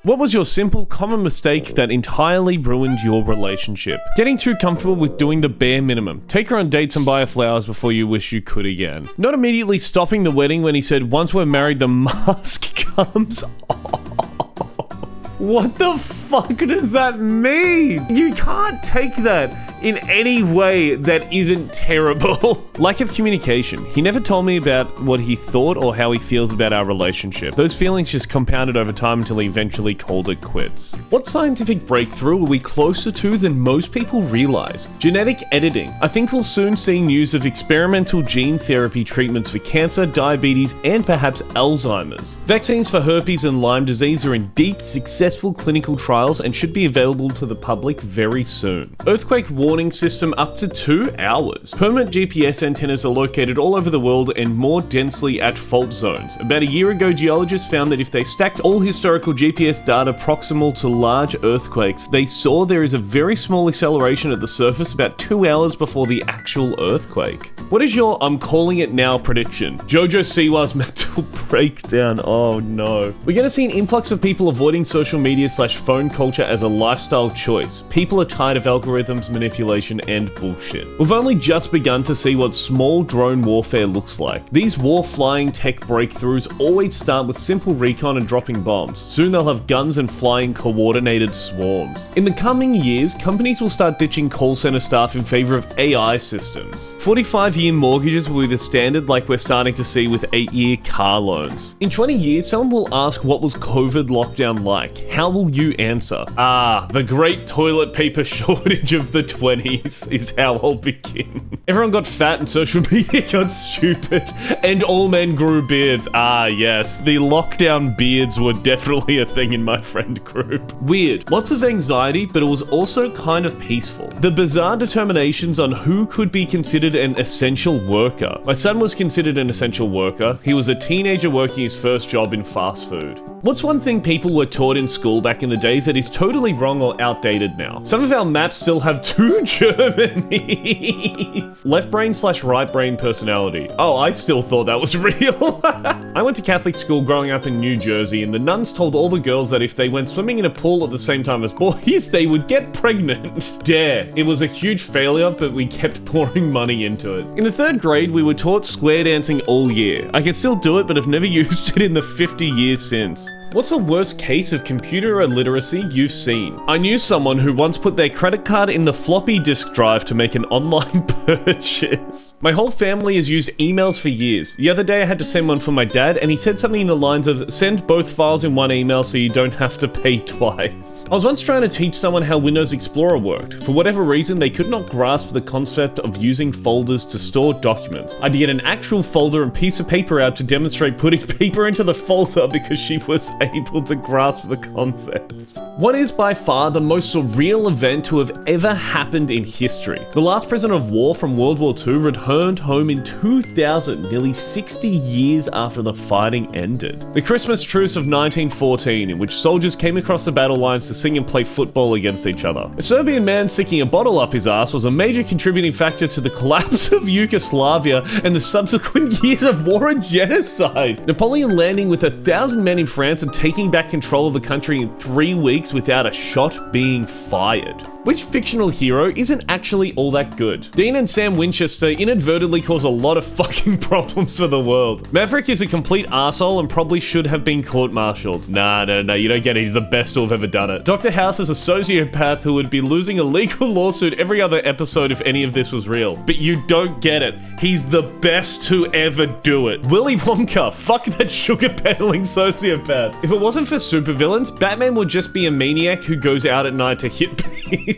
What was your simple, common mistake that entirely ruined your relationship? Getting too comfortable with doing the bare minimum. Take her on dates and buy her flowers before you wish you could again. Not immediately stopping the wedding when he said, "Once we're married, the mask comes off." What the fuck does that mean? You can't take that in any way that isn't terrible. Lack of communication. He never told me about what he thought or how he feels about our relationship. Those feelings just compounded over time until he eventually called it quits. What scientific breakthrough are we closer to than most people realize? Genetic editing. I think we'll soon see news of experimental gene therapy treatments for cancer, diabetes, and perhaps Alzheimer's. Vaccines for herpes and Lyme disease are in deep, successful clinical trials and should be available to the public very soon. Earthquake warning system up to 2 hours. Permanent GPS antennas are located all over the world and more densely at fault zones. About a year ago, geologists found that if they stacked all historical GPS data proximal to large earthquakes, they saw there is a very small acceleration at the surface about 2 hours before the actual earthquake. What is your "I'm calling it now" prediction? Jojo Siwa's mental breakdown. Oh no. We're gonna see an influx of people avoiding social media/phone culture as a lifestyle choice. People are tired of algorithms, manipulation, and bullshit. We've only just begun to see what small drone warfare looks like. These war-flying tech breakthroughs always start with simple recon and dropping bombs. Soon they'll have guns and flying coordinated swarms. In the coming years, companies will start ditching call center staff in favor of AI systems. 45-year mortgages will be the standard, like we're starting to see with 8-year car loans. In 20 years, someone will ask, what was COVID lockdown like? How will you answer? The great toilet paper shortage of the 20s is how I'll begin. Everyone got fat and social media got stupid, and all men grew beards. Yes, the lockdown beards were definitely a thing in my friend group. Weird. Lots of anxiety, but it was also kind of peaceful. The bizarre determinations on who could be considered an essential worker. My son was considered an essential worker. He was a teenager working his first job in fast food. What's one thing people were taught in school back in the days that is totally wrong or outdated now? Some of our maps still have 2 Germanys. Left brain/right brain personality. I still thought that was real. I went to Catholic school growing up in New Jersey, and the nuns told all the girls that if they went swimming in a pool at the same time as boys, they would get pregnant. Dare. It was a huge failure, but we kept pouring money into it. In the 3rd grade, we were taught square dancing all year. I can still do it, but I've never used it in the 50 years since. What's the worst case of computer illiteracy you've seen? I knew someone who once put their credit card in the floppy disk drive to make an online purchase. My whole family has used emails for years. The other day I had to send one for my dad, and he said something in the lines of, "Send both files in one email so you don't have to pay twice." I was once trying to teach someone how Windows Explorer worked. For whatever reason, they could not grasp the concept of using folders to store documents. I had to get an actual folder and piece of paper out to demonstrate putting paper into the folder because she was able to grasp the concept. What is by far the most surreal event to have ever happened in history? The last prisoner of war from World War II returned home in 2000, nearly 60 years after the fighting ended. The Christmas truce of 1914, in which soldiers came across the battle lines to sing and play football against each other. A Serbian man sticking a bottle up his ass was a major contributing factor to the collapse of Yugoslavia and the subsequent years of war and genocide. Napoleon landing with 1,000 men in France and taking back control of the country in 3 weeks without a shot being fired. Which fictional hero isn't actually all that good? Dean and Sam Winchester inadvertently cause a lot of fucking problems for the world. Maverick is a complete arsehole and probably should have been court-martialed. Nah, you don't get it. He's the best to have ever done it. Dr. House is a sociopath who would be losing a legal lawsuit every other episode if any of this was real. But you don't get it. He's the best to ever do it. Willy Wonka, fuck that sugar-peddling sociopath. If it wasn't for supervillains, Batman would just be a maniac who goes out at night to hit people.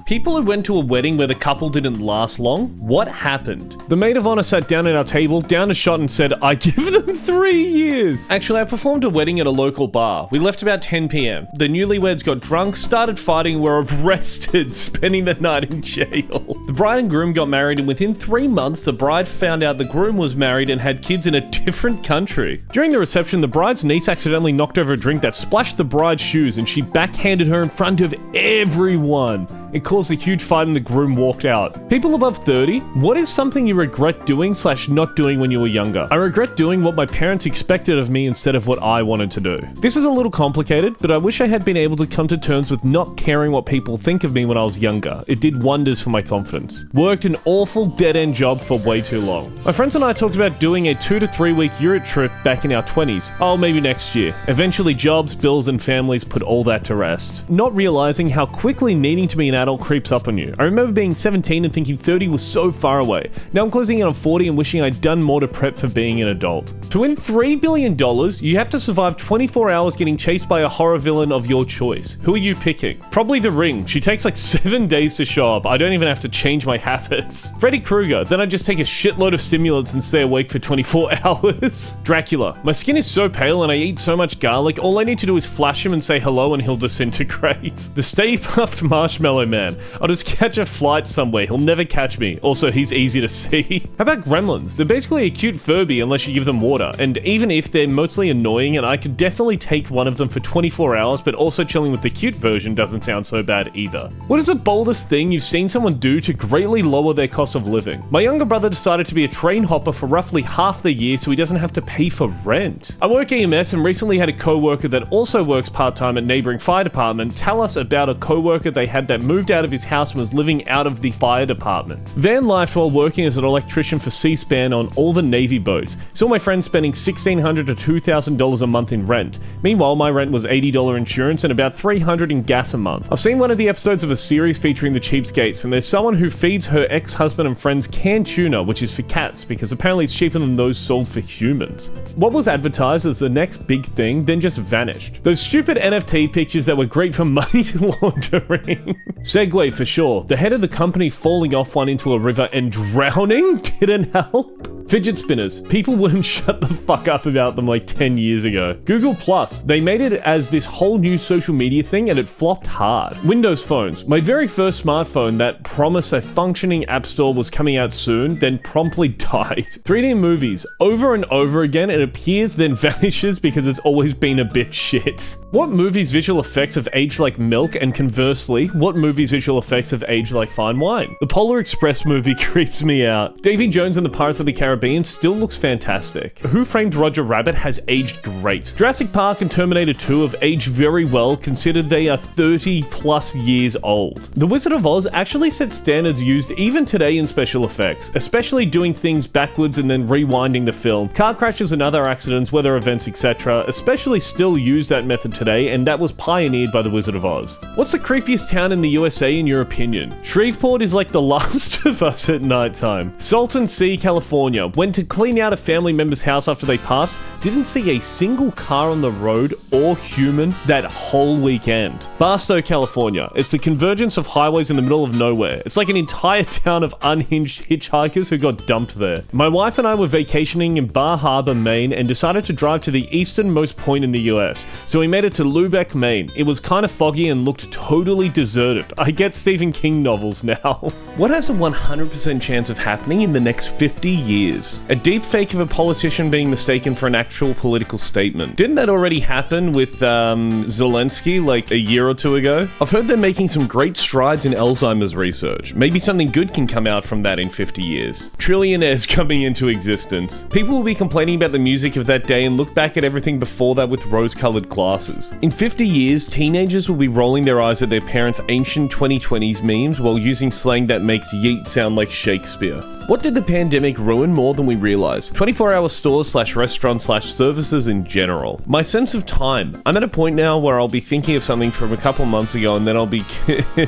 People who went to a wedding where the couple didn't last long, what happened? The maid of honor sat down at our table, downed a shot and said, I give them 3 years. Actually, I performed a wedding at a local bar. We left about 10 p.m. The newlyweds got drunk, started fighting, were arrested, spending the night in jail. The bride and groom got married, and within 3 months, the bride found out the groom was married and had kids in a different country. During the reception, the bride's niece accidentally knocked over a drink that splashed the bride's shoes, and she backhanded her in front of everyone. It caused a huge fight and the groom walked out. People above 30, what is something you regret doing / not doing when you were younger? I regret doing what my parents expected of me instead of what I wanted to do. This is a little complicated, but I wish I had been able to come to terms with not caring what people think of me when I was younger. It did wonders for my confidence. Worked an awful dead-end job for way too long. My friends and I talked about doing a 2 to 3 week Europe trip back in our 20s. Oh, maybe next year. Eventually jobs, bills, and families put all that to rest. Not realizing how quickly needing to be an adult creeps up on you. I remember being 17 and thinking 30 was so far away. Now I'm closing in on 40 and wishing I'd done more to prep for being an adult. To win $3 billion, you have to survive 24 hours getting chased by a horror villain of your choice. Who are you picking? Probably The Ring. She takes like 7 days to show up. I don't even have to change my habits. Freddy Krueger. Then I just take a shitload of stimulants and stay awake for 24 hours. Dracula. My skin is so pale and I eat so much garlic, all I need to do is flash him and say hello and he'll disintegrate. The Stay Puft Marshmallow Man. I'll just catch a flight somewhere. He'll never catch me. Also, he's easy to see. How about Gremlins? They're basically a cute Furby unless you give them water. And even if they're mostly annoying, and I could definitely take one of them for 24 hours, but also chilling with the cute version doesn't sound so bad either. What is the boldest thing you've seen someone do to greatly lower their cost of living? My younger brother decided to be a train hopper for roughly half the year so he doesn't have to pay for rent. I work EMS and recently had a co-worker that also works part-time at neighboring fire department tell us about a co-worker they had that moved out of his house and was living out of the fire department. Van lifed while working as an electrician for C-SPAN on all the Navy boats. Saw my friend spending $1,600 to $2,000 a month in rent. Meanwhile, my rent was $80 insurance and about $300 in gas a month. I've seen one of the episodes of a series featuring the cheapskates, and there's someone who feeds her ex-husband and friends canned tuna, which is for cats, because apparently it's cheaper than those sold for humans. What was advertised as the next big thing then just vanished. Those stupid NFT pictures that were great for money laundering. Segway for sure. The head of the company falling off one into a river and drowning didn't help. Fidget spinners. People wouldn't shut the fuck up about them like 10 years ago. Google Plus. They made it as this whole new social media thing and it flopped hard. Windows phones. My very first smartphone that promised a functioning app store was coming out soon, then promptly died. 3D movies. Over and over again, it appears then vanishes because it's always been a bit shit. What movies' visual effects have aged like milk, and conversely, what movies' visual effects have aged like fine wine? The Polar Express movie creeps me out. Davy Jones and the Pirates of the Caribbean still looks fantastic. Who Framed Roger Rabbit has aged great. Jurassic Park and Terminator 2 have aged very well, considered they are 30 plus years old. The Wizard of Oz actually set standards used even today in special effects, especially doing things backwards and then rewinding the film. Car crashes and other accidents, weather events, etc. especially still use that method today, and that was pioneered by the Wizard of Oz. What's the creepiest town in the USA in your opinion? Shreveport is like the Last of Us at nighttime. Salton Sea, California. Went to clean out a family member's house after they passed, didn't see a single car on the road or human that whole weekend. Barstow, California. It's the convergence of highways in the middle of nowhere. It's like an entire town of unhinged hitchhikers who got dumped there. My wife and I were vacationing in Bar Harbor, Maine, and decided to drive to the easternmost point in the US. So we made it to Lubec, Maine. It was kind of foggy and looked totally deserted. I get Stephen King novels now. What has a 100% chance of happening in the next 50 years? A deep fake of a politician being mistaken for an actual political statement. Didn't that already happen with Zelensky like a year or two ago? I've heard they're making some great strides in Alzheimer's research. Maybe something good can come out from that in 50 years. Trillionaires coming into existence. People will be complaining about the music of that day and look back at everything before that with rose-colored glasses. In 50 years, teenagers will be rolling their eyes at their parents' ancient 2020s memes while using slang that makes yeet sound like Shakespeare. What did the pandemic ruin more than we realized? 24-hour stores / restaurants / services in general. My sense of time. I'm at a point now where I'll be thinking of something from a couple months ago and then I'll be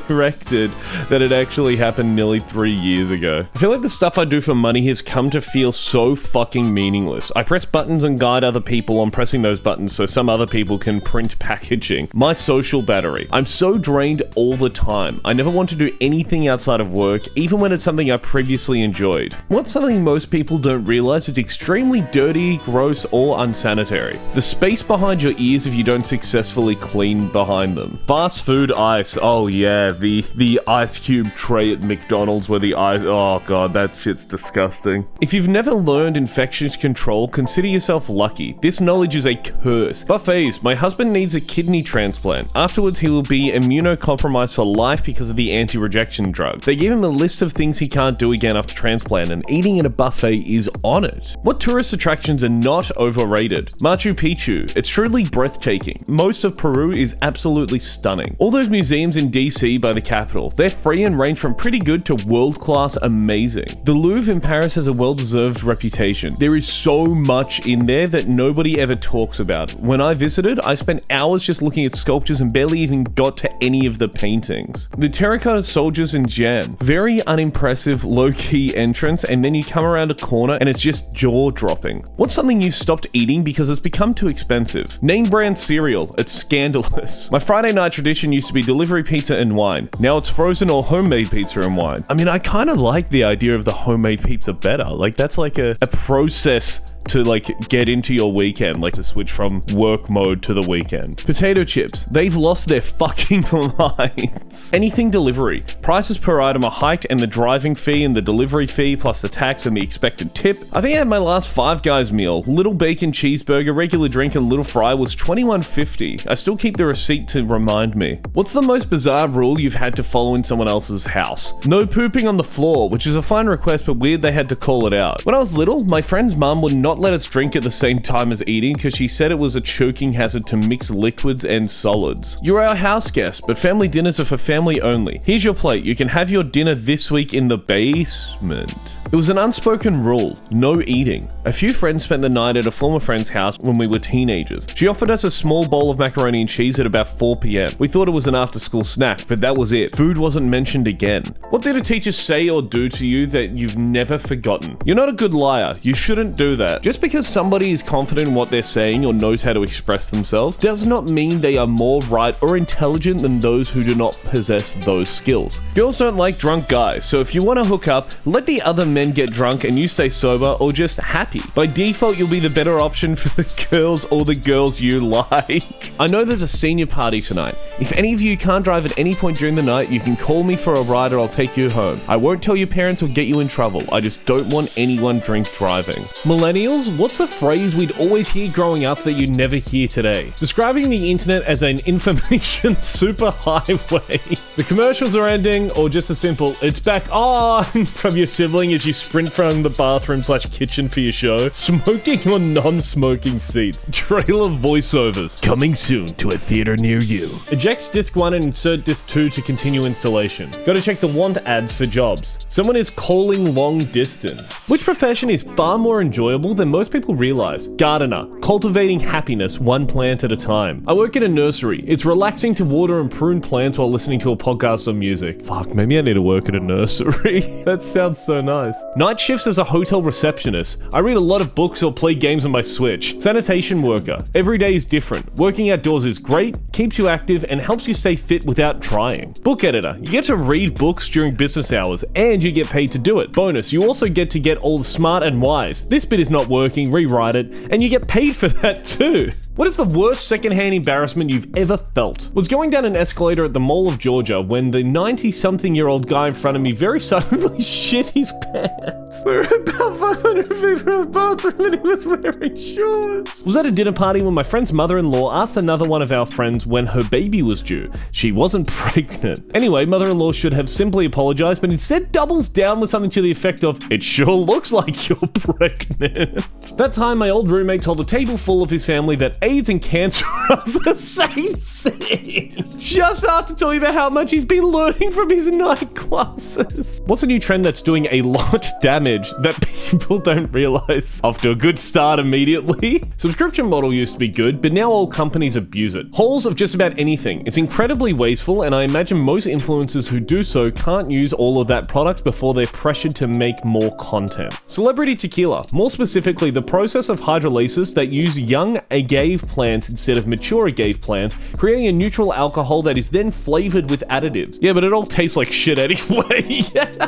corrected that it actually happened nearly 3 years ago. I feel like the stuff I do for money has come to feel so fucking meaningless. I press buttons and guide other people on pressing those buttons so some other people can print packaging. My social battery. I'm so drained all the time. I never want to do anything outside of work, even when it's something I previously enjoyed. What's something most people don't realize is extremely dirty, gross, or unsanitary? The space behind your ears if you don't successfully clean behind them. Fast food ice. Oh yeah, the ice cube tray at McDonald's where the ice, oh god, that shit's disgusting. If you've never learned infections control, consider yourself lucky. This knowledge is a curse. Buffets. My husband needs a kidney transplant. Afterwards, he will be immunocompromised for life because of the anti-rejection drug. They gave him a list of things he can't do again after transplant, and eating at a buffet is on it. What tourist attractions are not overrated? Machu Picchu. It's truly breathtaking. Most of Peru is absolutely stunning. All those museums in DC by the capital, they're free and range from pretty good to world-class amazing. The Louvre in Paris has a well-deserved reputation. There is so much in there that nobody ever talks about. When I visited, I spent hours just looking at sculptures and barely even got to any of the paintings. The terracotta soldiers in Jan. Very unimpressive, low-key entrance, and then you come around a corner and it's just jaw-dropping. What's something you've stopped eating because it's become too expensive? Name brand cereal. It's scandalous. My Friday night tradition used to be delivery pizza and wine. Now it's frozen or homemade pizza and wine. I mean, I kind of like the idea of the homemade pizza better. Like, that's like a process to like get into your weekend, like to switch from work mode to the weekend. Potato chips. They've lost their fucking minds. Anything delivery. Prices per item are hiked and the driving fee and the delivery fee plus the tax and the expected tip. I think I had my last Five Guys meal. Little bacon cheeseburger, regular drink and little fry was $21.50. I still keep the receipt to remind me. What's the most bizarre rule you've had to follow in someone else's house? No pooping on the floor, which is a fine request but weird they had to call it out. When I was little, my friend's mum would not let us drink at the same time as eating because she said it was a choking hazard to mix liquids and solids. You're our house guest, but family dinners are for family only. Here's your plate. You can have your dinner this week in the basement. It was an unspoken rule, no eating. A few friends spent the night at a former friend's house when we were teenagers. She offered us a small bowl of macaroni and cheese at about 4 p.m. We thought it was an after-school snack, but that was it. Food wasn't mentioned again. What did a teacher say or do to you that you've never forgotten? You're not a good liar. You shouldn't do that. Just because somebody is confident in what they're saying or knows how to express themselves does not mean they are more right or intelligent than those who do not possess those skills. Girls don't like drunk guys, so if you want to hook up, let the other men get drunk and you stay sober or just happy. By default, you'll be the better option for the girls or the girls you like. I know there's a senior party tonight. If any of you can't drive at any point during the night, you can call me for a ride or I'll take you home. I won't tell your parents or get you in trouble. I just don't want anyone drink driving. Millennials, what's a phrase we'd always hear growing up that you never hear today? Describing the internet as an information superhighway. The commercials are ending, or just a simple, it's back on from your sibling as you sprint from the bathroom/kitchen for your show. Smoking or non-smoking seats. Trailer voiceovers. Coming soon to a theater near you. Eject disc 1 and insert disc 2 to continue installation. Gotta check the want ads for jobs. Someone is calling long distance. Which profession is far more enjoyable than most people realize? Gardener. Cultivating happiness one plant at a time. I work at a nursery. It's relaxing to water and prune plants while listening to a podcast or music. Fuck, maybe I need to work at a nursery. That sounds so nice. Night shifts as a hotel receptionist. I read a lot of books or play games on my Switch. Sanitation worker. Every day is different. Working outdoors is great, keeps you active, and helps you stay fit without trying. Book editor. You get to read books during business hours, and you get paid to do it. Bonus, you also get to get all the smart and wise. This bit is not working, rewrite it, and you get paid for that too. What is the worst secondhand embarrassment you've ever felt? Was going down an escalator at the Mall of Georgia when the 90-something-year-old guy in front of me very suddenly shit his pants. We were about 500 feet from the bathroom and he was wearing shorts. Was at a dinner party when my friend's mother-in-law asked another one of our friends when her baby was due. She wasn't pregnant. Anyway, mother-in-law should have simply apologized, but instead doubles down with something to the effect of, it sure looks like you're pregnant. That time, my old roommate told a table full of his family that AIDS and cancer are the same thing. Just after telling about how much he's been learning from his night classes. What's a new trend that's doing a lot damage that people don't realize? Off to a good start immediately. Subscription model used to be good, but now all companies abuse it. Hauls of just about anything. It's incredibly wasteful, and I imagine most influencers who do so can't use all of that product before they're pressured to make more content. Celebrity tequila. More specifically, the process of hydrolysis that use young agave plants instead of mature agave plants, creating a neutral alcohol that is then flavored with additives. Yeah, but it all tastes like shit anyway.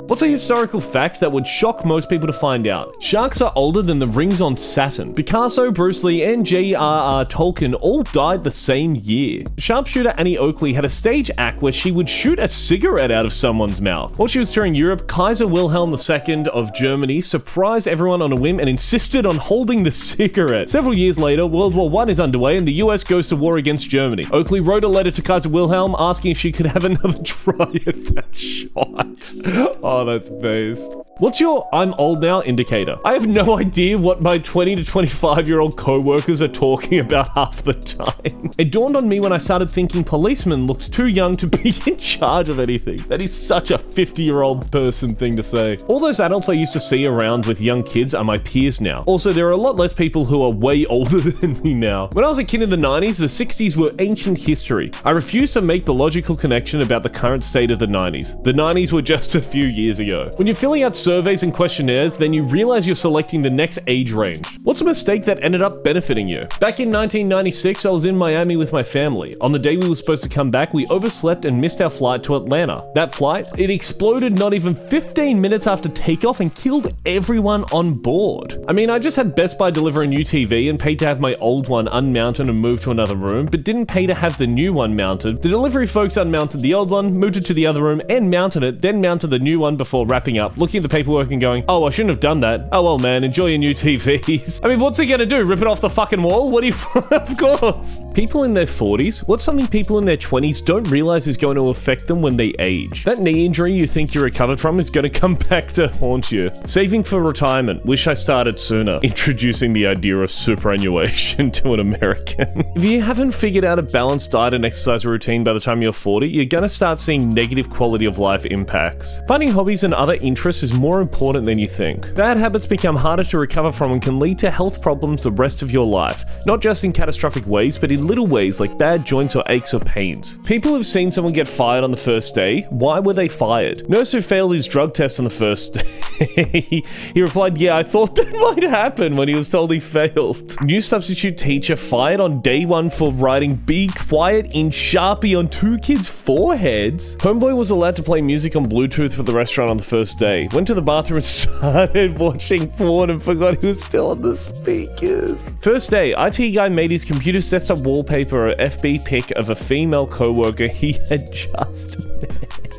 What's a historical fact that would shock most people to find out? Sharks are older than the rings on Saturn. Picasso, Bruce Lee, and J.R.R. Tolkien all died the same year. Sharpshooter Annie Oakley had a stage act where she would shoot a cigarette out of someone's mouth. While she was touring Europe, Kaiser Wilhelm II of Germany surprised everyone on a whim and insisted on holding the cigarette. Several years later, World War I is underway and the US goes to war against Germany. Oakley wrote a letter to Kaiser Wilhelm asking if she could have another try at that shot. Oh, that's based. What's your I'm old now indicator? I have no idea what my 20 to 25-year-old co-workers are talking about half the time. It dawned on me when I started thinking policemen looked too young to be in charge of anything. That is such a 50-year-old person thing to say. All those adults I used to see around with young kids are my peers now. Also, there are a lot less people who are way older than me now. When I was a kid in the 90s, the 60s were ancient history. I refuse to make the logical connection about the current state of the 90s. The 90s were just a few years ago. When you're filling out surveys and questionnaires, then you realize you're selecting the next age range. What's a mistake that ended up benefiting you? Back in 1996, I was in Miami with my family. On the day we were supposed to come back, we overslept and missed our flight to Atlanta. That flight, it exploded not even 15 minutes after takeoff and killed everyone on board. I mean, I just had Best Buy deliver a new TV and paid to have my old one unmounted and moved to another room, but didn't pay to have the new one mounted. The delivery folks unmounted the old one, moved it to the other room and mounted it, then mounted the new one before wrapping up, looking at the paperwork and going, oh, I shouldn't have done that. Oh well, man, enjoy your new TVs. I mean, what's he gonna do? Rip it off the fucking wall? What do you of course. People in their 40s, what's something people in their 20s don't realize is going to affect them when they age? That knee injury you think you recovered from is going to come back to haunt you. Saving for retirement. Wish I started sooner. Introducing the idea of superannuation to an American. If you haven't figured out a balanced diet and exercise routine by the time you're 40, you're going to start seeing negative quality of life impacts. Finding hobbies and other interests is more important than you think. Bad habits become harder to recover from and can lead to health problems the rest of your life. Not just in catastrophic ways, but in little ways like bad joints or aches or pains. People have seen someone get fired on the first day. Why were they fired? Nurse who failed his drug test on the first day. He replied, yeah, I thought that might happen when he was told he failed. New substitute teacher fired on day one for writing "Be Quiet" in Sharpie on two kids' foreheads. Homeboy was allowed to play music on Bluetooth for the restaurant on the first day. Went to the bathroom and started watching porn and forgot he was still on the speakers. First day, IT guy made his computer's desktop wallpaper a FB pic of a female coworker he had just met.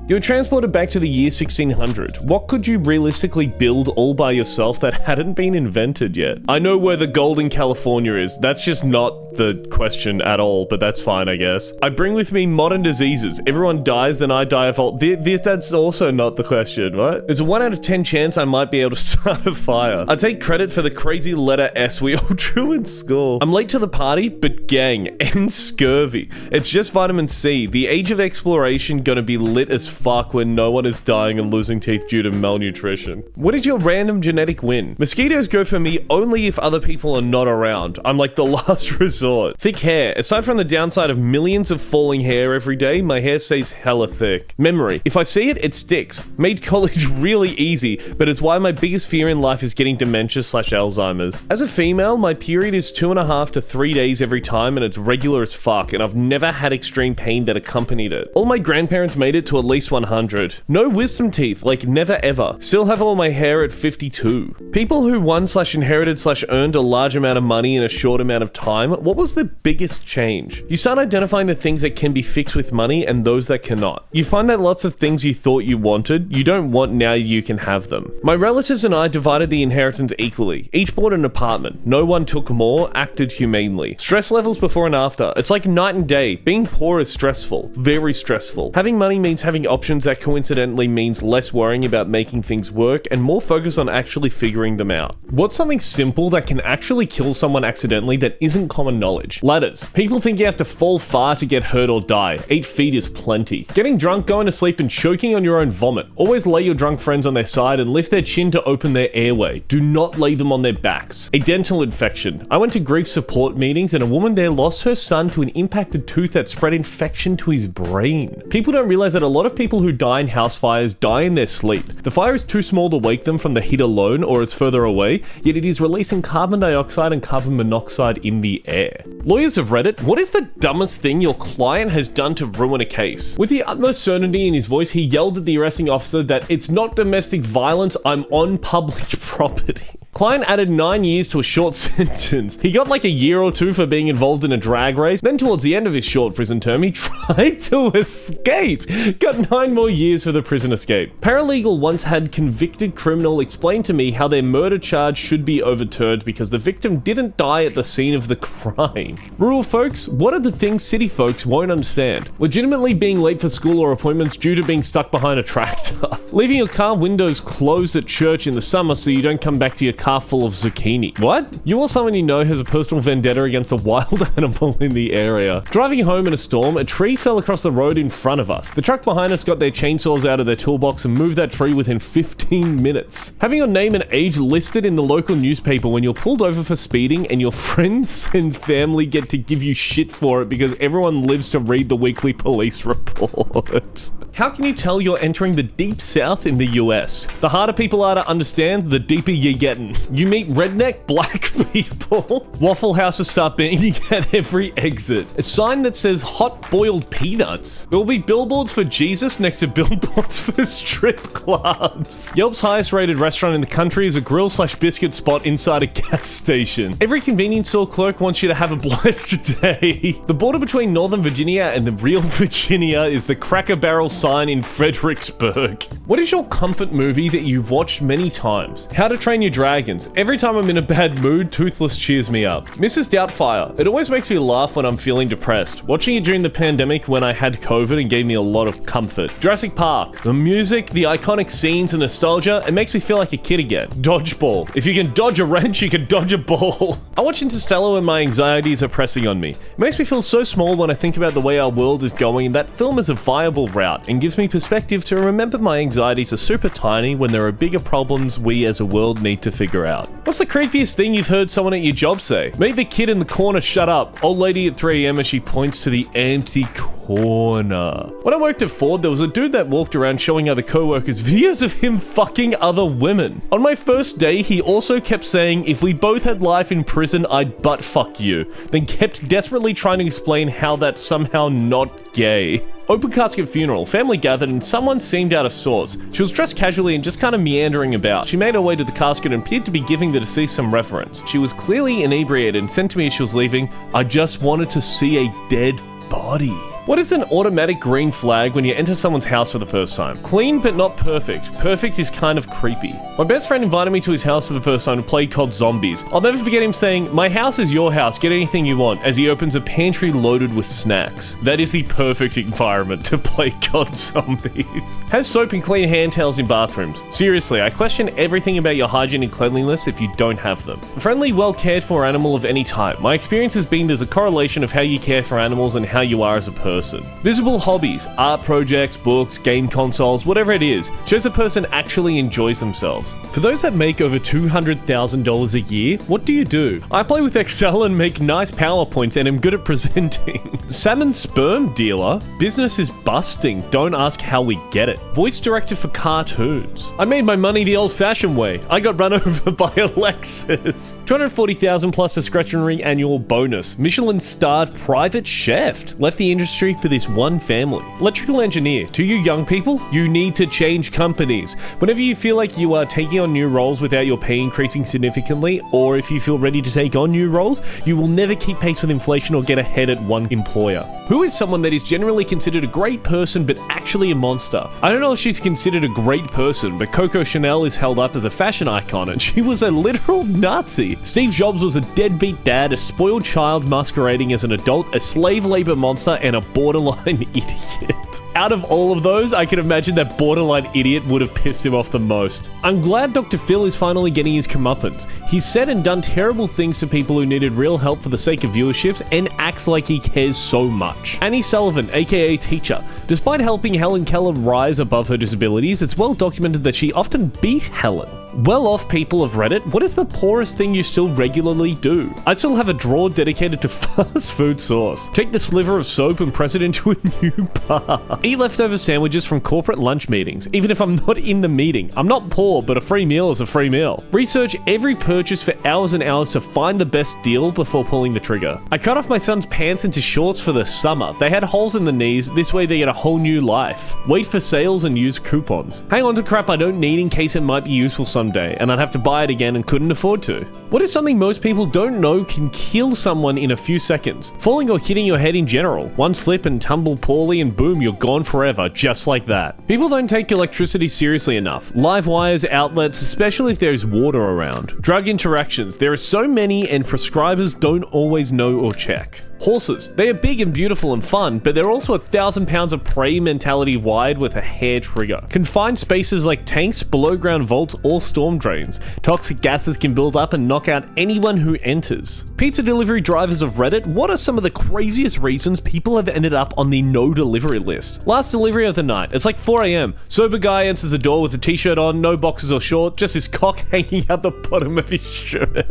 You were transported back to the year 1600. What could you realistically build all by yourself that hadn't been invented yet? I know where the gold in California is. That's just not the question at all, but that's fine, I guess. I bring with me modern diseases. Everyone dies, then I die of old. That's also not the question, right? There's a 1 out of 10 chance I might be able to start a fire. I take credit for the crazy letter S we all drew in school. I'm late to the party, but gang, and scurvy. It's just vitamin C. The age of exploration gonna be lit as fuck when no one is dying and losing teeth due to malnutrition. What is your random genetic win? Mosquitoes go for me only if other people are not around. I'm like the last resort. Thick hair. Aside from the downside of millions of falling hair every day, my hair stays hella thick. Memory. If I see it, it sticks. Made college really easy, but it's why my biggest fear in life is getting dementia/Alzheimer's. As a female, my period is 2.5 to 3 days every time and it's regular as fuck, and I've never had extreme pain that accompanied it. All my grandparents made it to at least 100. No wisdom teeth, like never ever. Still have all my hair at 52. People who won/inherited/earned a large amount of money in a short amount of time, what was the biggest change? You start identifying the things that can be fixed with money and those that cannot. You find that lots of things you thought you wanted, you don't want now you can have them. My relatives and I divided the inheritance equally. Each bought an apartment. No one took more, acted humanely. Stress levels before and after. It's like night and day. Being poor is stressful. Very stressful. Having money means having options, that coincidentally means less worrying about making things work and more focus on actually figuring them out. What's something simple that can actually kill someone accidentally that isn't common knowledge? Ladders. People think you have to fall far to get hurt or die. 8 feet is plenty. Getting drunk, going to sleep, and choking on your own vomit. Always lay your drunk friends on their side and lift their chin to open their airway. Do not lay them on their backs. A dental infection. I went to grief support meetings and a woman there lost her son to an impacted tooth that spread infection to his brain. People don't realize that a lot of people who die in house fires die in their sleep. The fire is too small to wake them from the heat alone, or it's further away, yet it is releasing carbon dioxide and carbon monoxide in the air. Lawyers of Reddit, what is the dumbest thing your client has done to ruin a case? With the utmost certainty in his voice, he yelled at the arresting officer that it's not domestic violence, I'm on public property. Client added 9 years to a short sentence. He got like a year or two for being involved in a drag race. Then towards the end of his short prison term, he tried to escape. Got 9 more years for the prison escape. Paralegal once had convicted criminal explain to me how their murder charge should be overturned because the victim didn't die at the scene of the crime. Rural folks, what are the things city folks won't understand? Legitimately being late for school or appointments due to being stuck behind a tractor. Leaving your car windows closed at church in the summer so you don't come back to your car full of zucchini. What? You or someone you know has a personal vendetta against a wild animal in the area. Driving home in a storm, a tree fell across the road in front of us. The truck behind us got their chainsaws out of their toolbox and moved that tree within 15 minutes. Having your name and age listed in the local newspaper when you're pulled over for speeding and your friends and family get to give you shit for it because everyone lives to read the weekly police report. How can you tell you're entering the deep south in the US? The harder people are to understand, the deeper you're getting. You meet redneck black people. Waffle houses start being at every exit. A sign that says hot boiled peanuts. There will be billboards for Jesus next to billboards for strip clubs. Yelp's highest rated restaurant in the country is a grill/biscuit spot inside a gas station. Every convenience store clerk wants you to have a blessed day. The border between Northern Virginia and the real Virginia is the Cracker Barrel sign in Fredericksburg. What is your comfort movie that you've watched many times? How to Train Your Dragon. Every time I'm in a bad mood, Toothless cheers me up. Mrs. Doubtfire. It always makes me laugh when I'm feeling depressed. Watching it during the pandemic when I had COVID and gave me a lot of comfort. Jurassic Park. The music, the iconic scenes, and nostalgia, it makes me feel like a kid again. Dodgeball. If you can dodge a wrench, you can dodge a ball. I watch Interstellar when my anxieties are pressing on me. It makes me feel so small when I think about the way our world is going, and that film is a viable route and gives me perspective to remember my anxieties are super tiny when there are bigger problems we as a world need to figure out. What's the creepiest thing you've heard someone at your job say? Make the kid in the corner shut up. Old lady at 3 AM as she points to the empty corner. When I worked at Ford, there was a dude that walked around showing other co-workers videos of him fucking other women. On my first day, he also kept saying, if we both had life in prison, I'd butt fuck you. Then kept desperately trying to explain how that's somehow not gay. Open casket funeral. Family gathered and someone seemed out of sorts. She was dressed casually and just kind of meandering about. She made her way to the casket and appeared to be giving the deceased some reverence. She was clearly inebriated and said to me as she was leaving, I just wanted to see a dead body. What is an automatic green flag when you enter someone's house for the first time? Clean but not perfect. Perfect is kind of creepy. My best friend invited me to his house for the first time to play COD Zombies. I'll never forget him saying, my house is your house, get anything you want, as he opens a pantry loaded with snacks. That is the perfect environment to play COD Zombies. Has soap and clean hand towels in bathrooms. Seriously, I question everything about your hygiene and cleanliness if you don't have them. A friendly, well cared for animal of any type. My experience has been there's a correlation of how you care for animals and how you are as a person. Visible hobbies, art projects, books, game consoles, whatever it is, shows a person actually enjoys themselves. For those that make over $200,000 a year, what do? I play with Excel and make nice PowerPoints and am good at presenting. Salmon sperm dealer, business is busting, don't ask how we get it. Voice director for cartoons. I made my money the old-fashioned way. I got run over by a Lexus. $240,000 plus discretionary annual bonus. Michelin-starred private chef. Left the industry for this one family. Electrical engineer. To you young people, you need to change companies. Whenever you feel like you are taking on new roles without your pay increasing significantly, or if you feel ready to take on new roles, you will never keep pace with inflation or get ahead at one employer. Who is someone that is generally considered a great person but actually a monster? I don't know if she's considered a great person, but Coco Chanel is held up as a fashion icon and she was a literal Nazi. Steve Jobs was a deadbeat dad, a spoiled child masquerading as an adult, a slave labor monster, and a borderline idiot. Out of all of those, I can imagine that borderline idiot would have pissed him off the most. I'm glad Dr. Phil is finally getting his comeuppance. He's said and done terrible things to people who needed real help for the sake of viewerships and acts like he cares so much. Annie Sullivan, aka Teacher. Despite helping Helen Keller rise above her disabilities, it's well documented that she often beat Helen. Well-off people of Reddit, what is the poorest thing you still regularly do? I still have a drawer dedicated to fast food sauce. Take the sliver of soap and press it into a new bar. Eat leftover sandwiches from corporate lunch meetings, even if I'm not in the meeting. I'm not poor, but a free meal is a free meal. Research every purchase for hours and hours to find the best deal before pulling the trigger. I cut off my son's pants into shorts for the summer. They had holes in the knees, this way they get a whole new life. Wait for sales and use coupons. Hang on to crap I don't need in case it might be useful someday, and I'd have to buy it again and couldn't afford to. What is something most people don't know can kill someone in a few seconds? Falling or hitting your head in general. One slip and tumble poorly and boom, you're gone forever, just like that. People don't take electricity seriously enough. Live wires, outlets, especially if there's water around. Drug interactions. There are so many and prescribers don't always know or check. Horses. They are big and beautiful and fun, but they're also 1,000 pounds of prey mentality wide with a hair trigger. Confined spaces like tanks, below ground vaults, or storm drains. Toxic gases can build up and knock out anyone who enters. Pizza delivery drivers of Reddit, what are some of the craziest reasons people have ended up on the no delivery list? Last delivery of the night. It's like 4 a.m. Sober guy answers the door with a t-shirt on, no boxers or short, just his cock hanging out the bottom of his shirt.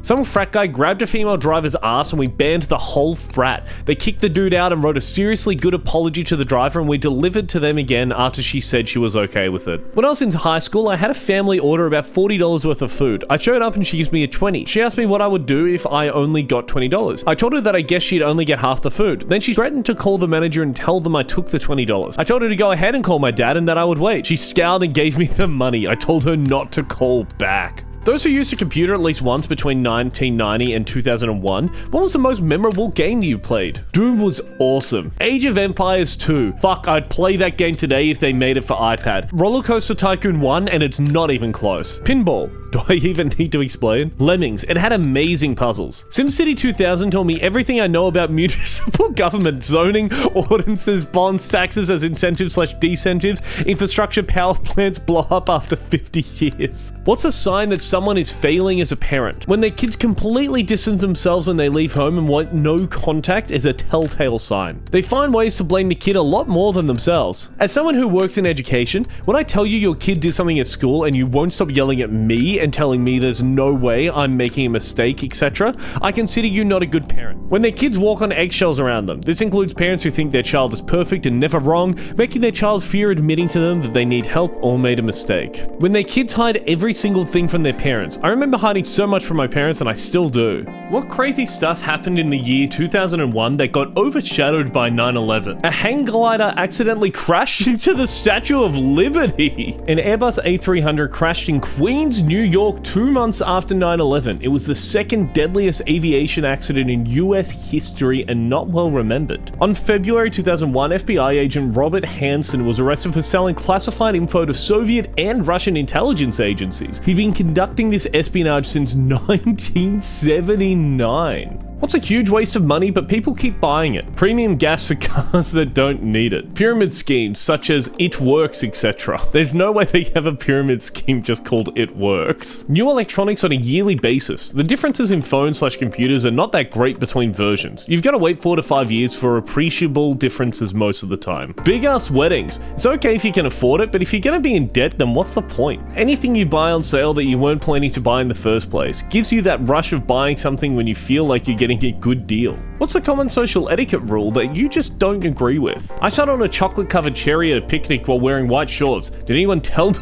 Some frat guy grabbed a female driver's ass and we banned the whole frat. They kicked the dude out and wrote a seriously good apology to the driver, and we delivered to them again after she said she was okay with it. When I was in high school, I had a family order about $40 worth of food. I showed up and she gives me a 20. She asked me what I would do if I only got $20. I told her that I guess she'd only get half the food. Then she threatened to call the manager and tell them I took the $20. I told her to go ahead and call my dad and that I would wait. She scowled and gave me the money. I told her not to call back. Those who used a computer at least once between 1990 and 2001, what was the most memorable game that you played? Doom was awesome. Age of Empires 2. Fuck, I'd play that game today if they made it for iPad. Roller Coaster Tycoon 1, and it's not even close. Pinball. Do I even need to explain? Lemmings. It had amazing puzzles. SimCity 2000 told me everything I know about municipal government, zoning, ordinances, bonds, taxes as incentives/decentives, infrastructure, power plants blow up after 50 years. What's a sign that someone is failing as a parent? When their kids completely distance themselves when they leave home and want no contact is a telltale sign. They find ways to blame the kid a lot more than themselves. As someone who works in education, when I tell you your kid did something at school and you won't stop yelling at me and telling me there's no way I'm making a mistake, etc., I consider you not a good parent. When their kids walk on eggshells around them, this includes parents who think their child is perfect and never wrong, making their child fear admitting to them that they need help or made a mistake. When their kids hide every single thing from their parents. I remember hiding so much from my parents and I still do. What crazy stuff happened in the year 2001 that got overshadowed by 9/11? A hang glider accidentally crashed into the Statue of Liberty. An Airbus A300 crashed in Queens, New York 2 months after 9/11. It was the second deadliest aviation accident in US history and not well remembered. On February 2001, FBI agent Robert Hansen was arrested for selling classified info to Soviet and Russian intelligence agencies. He'd been conducting this espionage since 1979. What's a huge waste of money, but people keep buying it? Premium gas for cars that don't need it. Pyramid schemes such as It Works, etc. There's no way they have a pyramid scheme just called It Works. New electronics on a yearly basis. The differences in phones/computers are not that great between versions. You've got to wait 4 to 5 years for appreciable differences most of the time. Big ass weddings. It's okay if you can afford it, but if you're gonna be in debt, then what's the point? Anything you buy on sale that you weren't planning to buy in the first place gives you that rush of buying something when you feel like you're getting a good deal. What's a common social etiquette rule that you just don't agree with? I sat on a chocolate-covered cherry at a picnic while wearing white shorts. Did anyone tell me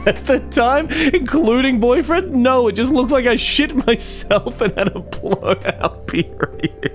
at the time, including boyfriend? No, it just looked like I shit myself and had a blowout period.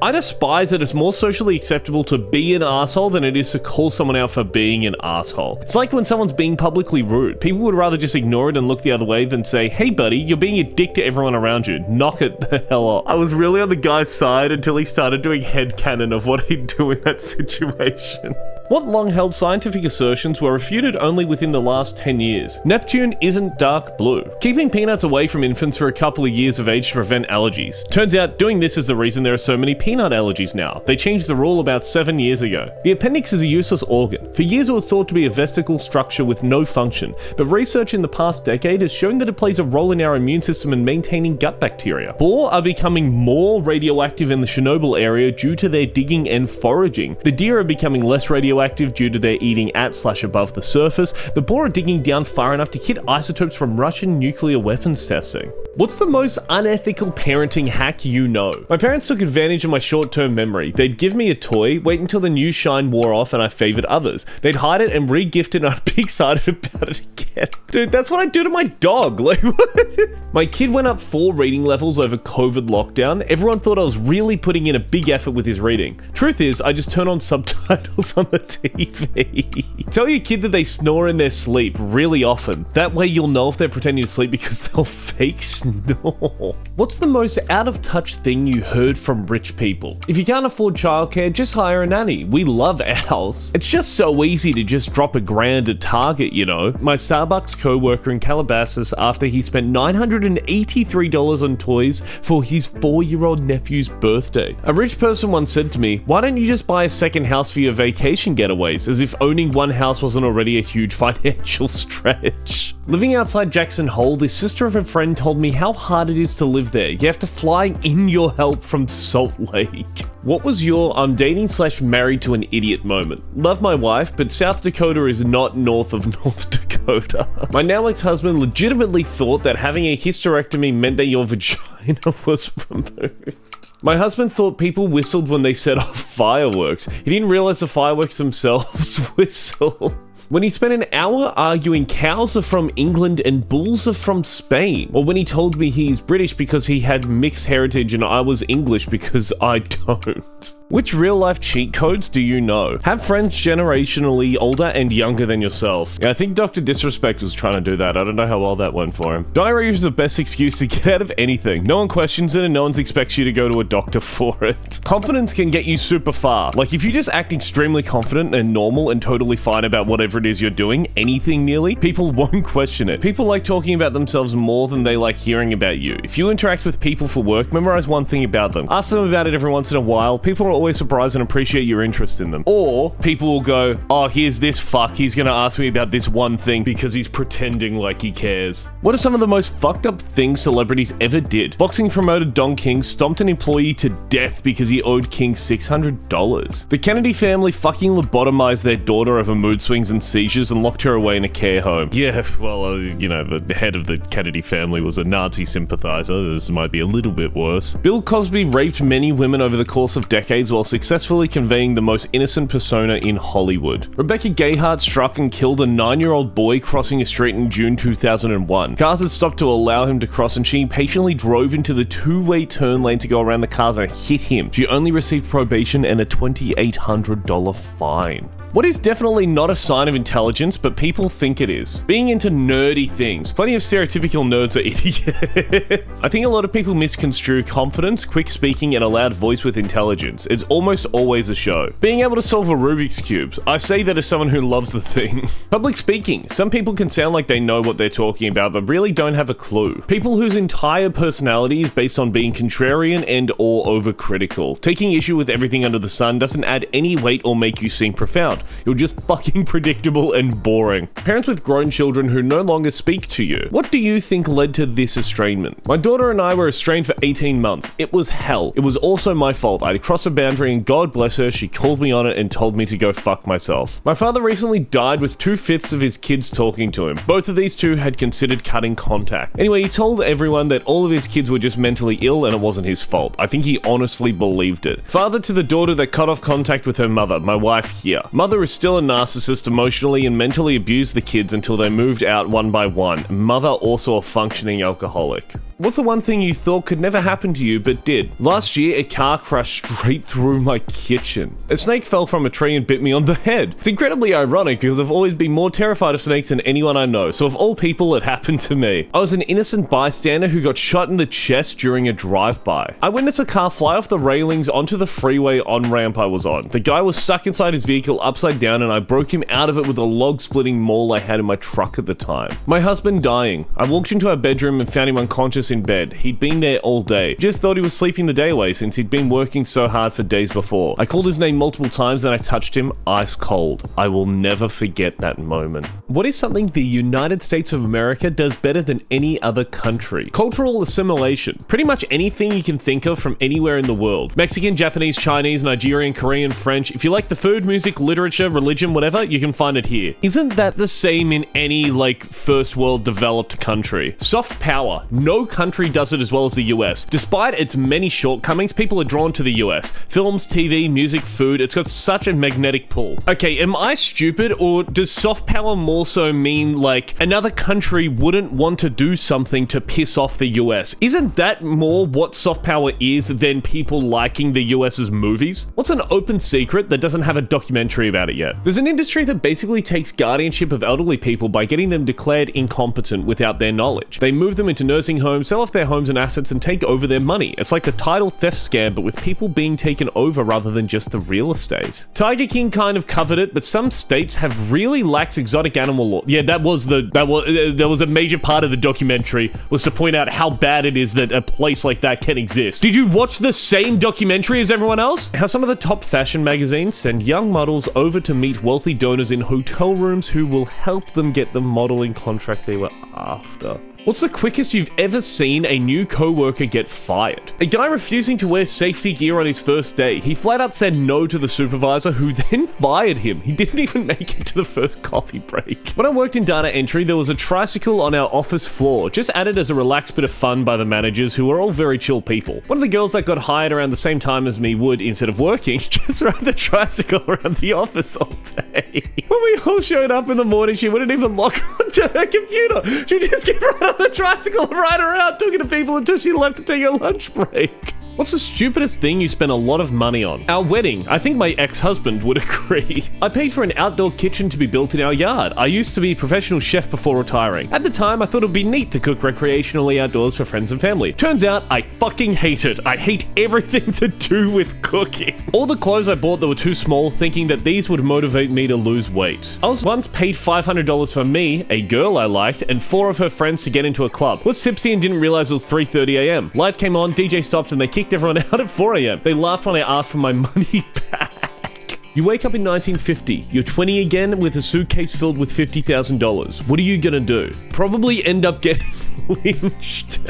I despise that it's more socially acceptable to be an asshole than it is to call someone out for being an asshole. It's like when someone's being publicly rude. People would rather just ignore it and look the other way than say, hey buddy, you're being a dick to everyone around you. Knock it the hell off. I was really on the guy's side until he started doing headcanon of what he'd do in that situation. What long-held scientific assertions were refuted only within the last 10 years? Neptune isn't dark blue. Keeping peanuts away from infants for a couple of years of age to prevent allergies. Turns out doing this is the reason there are so many peanut allergies now. They changed the rule about 7 years ago. The appendix is a useless organ. For years it was thought to be a vesicle structure with no function, but research in the past decade has shown that it plays a role in our immune system in maintaining gut bacteria. Boar are becoming more radioactive in the Chernobyl area due to their digging and foraging. The deer are becoming less radioactive due to their eating at/above the surface. The boar are digging down far enough to hit isotopes from Russian nuclear weapons testing. What's the most unethical parenting hack you know? My parents took advantage of my short-term memory. They'd give me a toy, wait until the new shine wore off and I favored others. They'd hide it and re-gift it and I'd be excited about it again. Dude, that's what I do to my dog. Like, what? My kid went up 4 reading levels over COVID lockdown. Everyone thought I was really putting in a big effort with his reading. Truth is, I just turn on subtitles on the TV. Tell your kid that they snore in their sleep really often. That way you'll know if they're pretending to sleep because they'll fake snore. What's the most out-of-touch thing you heard from rich people? If you can't afford childcare, just hire a nanny. We love ours. It's just so easy to just drop $1,000 at Target, you know. My Starbucks co-worker in Calabasas, after he spent $983 on toys for his 4-year-old nephew's birthday. A rich person once said to me, "Why don't you just buy a second house for your vacation getaways?" As if owning one house wasn't already a huge financial stretch. Living outside Jackson Hole, the sister of a friend told me how hard it is to live there. You have to fly in your help from Salt Lake. What was your I'm dating/married to an idiot moment? Love my wife, but South Dakota is not north of North Dakota. My now ex-husband legitimately thought that having a hysterectomy meant that your vagina was removed. My husband thought people whistled when they set off fireworks. He didn't realize the fireworks themselves whistled. When he spent an hour arguing cows are from England and bulls are from Spain. Or when he told me he's British because he had mixed heritage and I was English because I don't. Which real-life cheat codes do you know? Have friends generationally older and younger than yourself. Yeah, I think Dr. Disrespect was trying to do that. I don't know how well that went for him. Diarrhea is the best excuse to get out of anything. No one questions it and no one expects you to go to a doctor for it. Confidence can get you super far. Like, if you just act extremely confident and normal and totally fine about whatever it is you're doing, anything nearly, people won't question it. People like talking about themselves more than they like hearing about you. If you interact with people for work, memorize one thing about them. Ask them about it every once in a while. People are always surprised and appreciate your interest in them. Or people will go, "Oh, here's this fuck. He's gonna ask me about this one thing because he's pretending like he cares." What are some of the most fucked up things celebrities ever did? Boxing promoter Don King stomped an employee to death because he owed King $600. The Kennedy family fucking lobotomized their daughter over mood swings and seizures and locked her away in a care home. Yeah, well, you know, the head of the Kennedy family was a Nazi sympathizer. This might be a little bit worse. Bill Cosby raped many women over the course of decades while successfully conveying the most innocent persona in Hollywood. Rebecca Gayheart struck and killed a 9-year-old boy crossing a street in June 2001. Cars had stopped to allow him to cross and she patiently drove into the 2-way turn lane to go around the cars and hit him. She only received probation and a $2,800 fine. What is definitely not a sign of intelligence, but people think it is? Being into nerdy things. Plenty of stereotypical nerds are idiots. I think a lot of people misconstrue confidence, quick speaking, and a loud voice with intelligence. It's almost always a show. Being able to solve a Rubik's Cube. I say that as someone who loves the thing. Public speaking. Some people can sound like they know what they're talking about, but really don't have a clue. People whose entire personality is based on being contrarian and or overcritical. Taking issue with everything under the sun doesn't add any weight or make you seem profound. You're just fucking predictable and boring. Parents with grown children who no longer speak to you. What do you think led to this estrangement? My daughter and I were estranged for 18 months. It was hell. It was also my fault. I'd crossed a boundary and God bless her, she called me on it and told me to go fuck myself. My father recently died with 2/5 of his kids talking to him. Both of these two had considered cutting contact. Anyway, he told everyone that all of his kids were just mentally ill and it wasn't his fault. I think he honestly believed it. Father to the daughter that cut off contact with her mother, my wife here. Mother is still a narcissist, emotionally and mentally abused the kids until they moved out one by one. Mother also a functioning alcoholic. What's the one thing you thought could never happen to you but did? Last year, a car crashed straight through my kitchen. A snake fell from a tree and bit me on the head. It's incredibly ironic because I've always been more terrified of snakes than anyone I know, so of all people, it happened to me. I was an innocent bystander who got shot in the chest during a drive-by. I witnessed a car fly off the railings onto the freeway on-ramp I was on. The guy was stuck inside his vehicle upside down and I broke him out of it with a log-splitting maul I had in my truck at the time. My husband dying. I walked into our bedroom and found him unconscious in bed. He'd been there all day. Just thought he was sleeping the day away since he'd been working so hard for days before. I called his name multiple times, then I touched him ice cold. I will never forget that moment. What is something the United States of America does better than any other country? Cultural assimilation. Pretty much anything you can think of from anywhere in the world. Mexican, Japanese, Chinese, Nigerian, Korean, French. If you like the food, music, literature, religion, whatever, you can find it here. Isn't that the same in any, first world developed country? Soft power. No country does it as well as the US. Despite its many shortcomings, people are drawn to the US. Films, TV, music, food, it's got such a magnetic pull. Okay, am I stupid, or does soft power more so mean another country wouldn't want to do something to piss off the US? Isn't that more what soft power is than people liking the US's movies? What's an open secret that doesn't have a documentary about it yet? There's an industry that basically takes guardianship of elderly people by getting them declared incompetent without their knowledge. They move them into nursing homes, sell off their homes and assets, and take over their money. It's like the title theft scam, but with people being taken over rather than just the real estate. Tiger King kind of covered it, but some states have really lax exotic animal law. Yeah, that was a major part of the documentary, was to point out how bad it is that a place like that can exist. Did you watch the same documentary as everyone else? How some of the top fashion magazines send young models over to meet wealthy donors in hotel rooms who will help them get the modeling contract they were after. What's the quickest you've ever seen a new co-worker get fired? A guy refusing to wear safety gear on his first day. He flat out said no to the supervisor, who then fired him. He didn't even make it to the first coffee break. When I worked in data entry, there was a tricycle on our office floor, just added as a relaxed bit of fun by the managers, who were all very chill people. One of the girls that got hired around the same time as me would, instead of working, just ride the tricycle around the office all day. When we all showed up in the morning, she wouldn't even log onto her computer. She'd just get right on the tricycle and ride around talking to people until she left to take a lunch break. What's the stupidest thing you spent a lot of money on? Our wedding. I think my ex-husband would agree. I paid for an outdoor kitchen to be built in our yard. I used to be a professional chef before retiring. At the time, I thought it would be neat to cook recreationally outdoors for friends and family. Turns out, I fucking hate it. I hate everything to do with cooking. All the clothes I bought that were too small, thinking that these would motivate me to lose weight. I was once paid $500 for me, a girl I liked, and 4 of her friends to get into a club. Was tipsy and didn't realize it was 3:30 a.m. Lights came on, DJ stopped, and they kicked everyone out at 4 a.m. They laughed when I asked for my money back. You wake up in 1950. You're 20 again with a suitcase filled with $50,000. What are you gonna do? Probably end up getting lynched.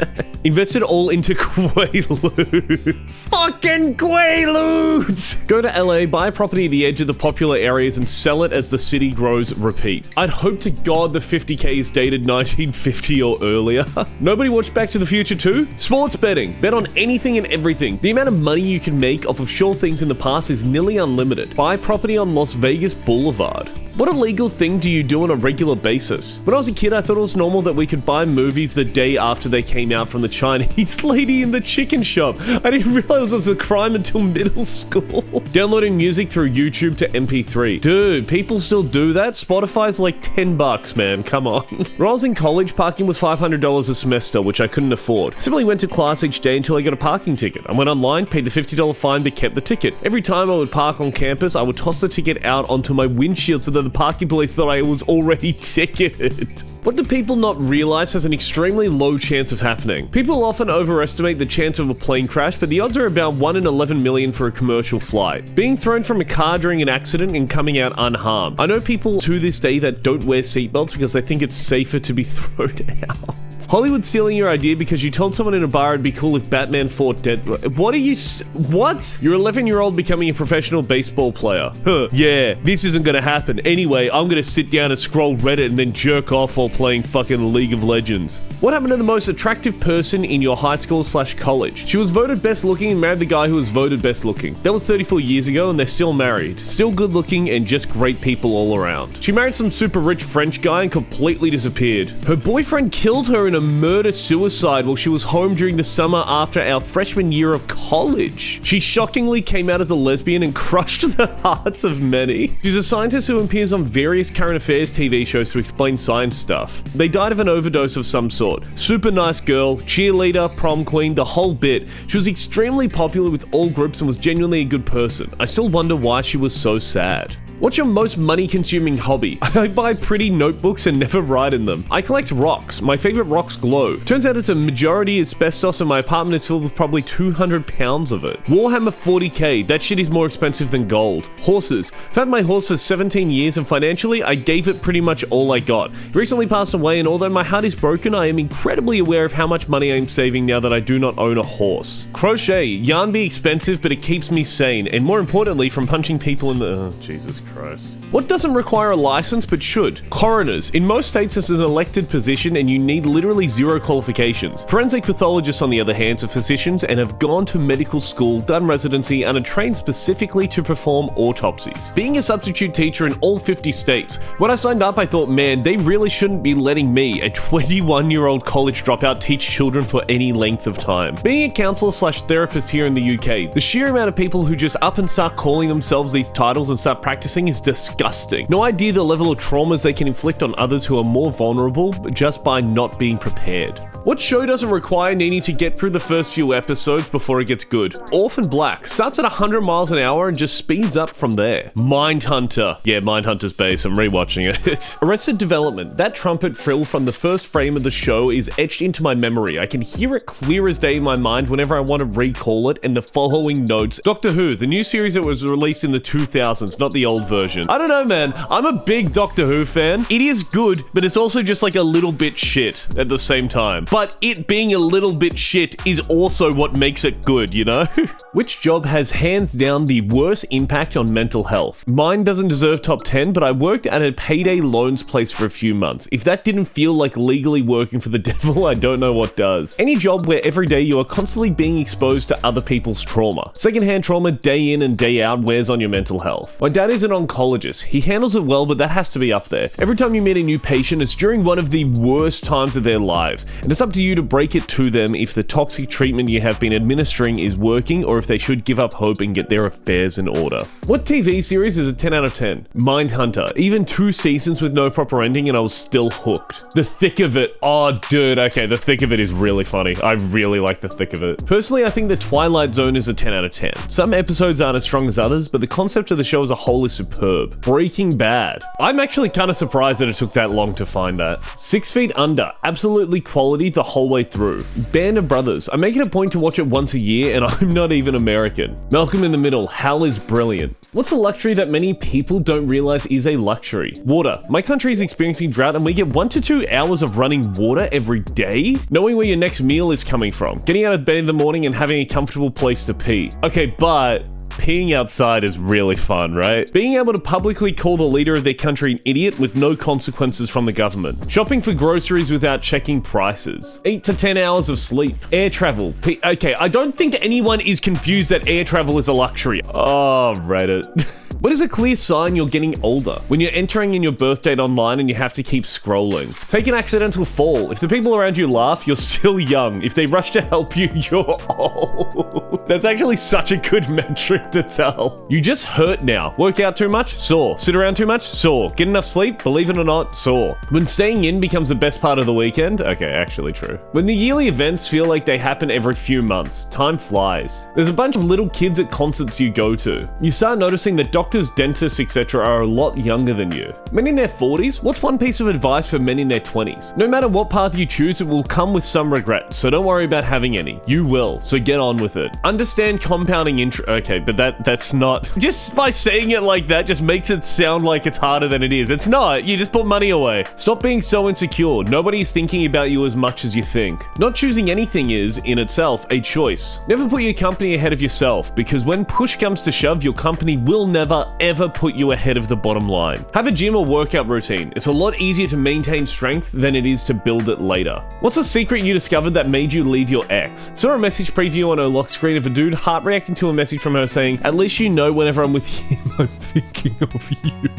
Invested all into Quaaludes. Fucking Quaaludes! Go to LA, buy a property at the edge of the popular areas and sell it as the city grows. Repeat. I'd hope to God the 50K is dated 1950 or earlier. Nobody watched Back to the Future 2? Sports betting. Bet on anything and everything. The amount of money you can make off of sure things in the past is nearly unlimited. Buy property on Las Vegas Boulevard. What illegal thing do you do on a regular basis? When I was a kid, I thought it was normal that we could buy movies the day after they came out from the Chinese lady in the chicken shop. I didn't realize it was a crime until middle school. Downloading music through YouTube to MP3. Dude, people still do that? Spotify's like $10, man. Come on. When I was in college, parking was $500 a semester, which I couldn't afford. Simply went to class each day until I got a parking ticket. I went online, paid the $50 fine, but kept the ticket. Every time I would park on campus, I would toss the ticket out onto my windshield so that the parking police thought I was already ticketed. What do people not realize has an extremely low chance of happening? People often overestimate the chance of a plane crash, but the odds are about 1 in 11 million for a commercial flight. Being thrown from a car during an accident and coming out unharmed. I know people to this day that don't wear seatbelts because they think it's safer to be thrown out. Hollywood stealing your idea because you told someone in a bar it'd be cool if Batman fought dead. What are you what? You're 11-year-old becoming a professional baseball player. Huh, yeah, this isn't gonna happen. Anyway, I'm gonna sit down and scroll Reddit and then jerk off while playing fucking League of Legends. What happened to the most attractive person in your high school/college? She was voted best looking and married the guy who was voted best looking. That was 34 years ago and they're still married. Still good looking and just great people all around. She married some super rich French guy and completely disappeared. Her boyfriend killed her in a murder-suicide while she was home during the summer after our freshman year of college. She shockingly came out as a lesbian and crushed the hearts of many. She's a scientist who appears on various current affairs TV shows to explain science stuff. They died of an overdose of some sort. Super nice girl, cheerleader, prom queen, the whole bit. She was extremely popular with all groups and was genuinely a good person. I still wonder why she was so sad. What's your most money-consuming hobby? I buy pretty notebooks and never write in them. I collect rocks. My favorite rocks glow. Turns out it's a majority asbestos and my apartment is filled with probably 200 pounds of it. Warhammer 40k. That shit is more expensive than gold. Horses. I've had my horse for 17 years and financially, I gave it pretty much all I got. He recently passed away and although my heart is broken, I am incredibly aware of how much money I am saving now that I do not own a horse. Crochet. Yarn be expensive, but it keeps me sane. And more importantly, from punching people in the... Oh, Jesus Christ. What doesn't require a license but should? Coroners. In most states, it's an elected position and you need literally zero qualifications. Forensic pathologists, on the other hand, are physicians and have gone to medical school, done residency, and are trained specifically to perform autopsies. Being a substitute teacher in all 50 states, when I signed up, I thought, man, they really shouldn't be letting me, a 21-year-old college dropout, teach children for any length of time. Being a counselor/therapist here in the UK, the sheer amount of people who just up and start calling themselves these titles and start practicing is disgusting. No idea the level of traumas they can inflict on others who are more vulnerable just by not being prepared. What show doesn't require needing to get through the first few episodes before it gets good? Orphan Black starts at 100 miles an hour and just speeds up from there. Mindhunter. Yeah, Mindhunter's base. I'm rewatching it. Arrested Development. That trumpet frill from the first frame of the show is etched into my memory. I can hear it clear as day in my mind whenever I want to recall it, and the following notes. Doctor Who, the new series that was released in the 2000s, not the old version. I don't know, man. I'm a big Doctor Who fan. It is good, but it's also just like a little bit shit at the same time. But it being a little bit shit is also what makes it good, you know? Which job has hands down the worst impact on mental health? Mine doesn't deserve top 10, but I worked at a payday loans place for a few months. If that didn't feel like legally working for the devil, I don't know what does. Any job where every day you are constantly being exposed to other people's trauma. Secondhand trauma day in and day out wears on your mental health. My dad is an oncologist. He handles it well, but that has to be up there. Every time you meet a new patient, it's during one of the worst times of their lives, and it's up to you to break it to them if the toxic treatment you have been administering is working or if they should give up hope and get their affairs in order. What TV series is a 10 out of 10? Mindhunter. Even 2 seasons with no proper ending and I was still hooked. The Thick of It. Oh, dude. Okay, The Thick of It is really funny. I really like The Thick of It. Personally, I think The Twilight Zone is a 10 out of 10. Some episodes aren't as strong as others, but the concept of the show as a whole is superb. Breaking Bad. I'm actually kind of surprised that it took that long to find that. 6 Feet Under. Absolutely quality the whole way through. Band of Brothers. I make it a point to watch it once a year and I'm not even American. Malcolm in the Middle. Hal is brilliant. What's a luxury that many people don't realize is a luxury? Water. My country is experiencing drought and we get 1 to 2 hours of running water every day? Knowing where your next meal is coming from. Getting out of bed in the morning and having a comfortable place to pee. Okay, but peeing outside is really fun, right? Being able to publicly call the leader of their country an idiot with no consequences from the government. Shopping for groceries without checking prices. 8 to 10 hours of sleep. Air travel. Okay, I don't think anyone is confused that air travel is a luxury. Oh, Reddit. What is a clear sign you're getting older? When you're entering in your birth date online and you have to keep scrolling. Take an accidental fall. If the people around you laugh, you're still young. If they rush to help you, you're old. That's actually such a good metric to tell. You just hurt now. Work out too much? Sore. Sit around too much? Sore. Get enough sleep? Believe it or not, sore. When staying in becomes the best part of the weekend? Okay, actually true. When the yearly events feel like they happen every few months, time flies. There's a bunch of little kids at concerts you go to. You start noticing that doctors, dentists, etc. are a lot younger than you. Men in their 40s? What's one piece of advice for men in their 20s? No matter what path you choose, it will come with some regret, so don't worry about having any. You will, so get on with it. Understand compounding interest. Okay, but that's not... Just by saying it like that just makes it sound like it's harder than it is. It's not. You just put money away. Stop being so insecure. Nobody's thinking about you as much as you think. Not choosing anything is, in itself, a choice. Never put your company ahead of yourself, because when push comes to shove, your company will never, ever put you ahead of the bottom line. Have a gym or workout routine. It's a lot easier to maintain strength than it is to build it later. What's a secret you discovered that made you leave your ex? Saw a message preview on her lock screen of of a dude heart reacting to a message from her saying, "At least you know whenever I'm with him, I'm thinking of you."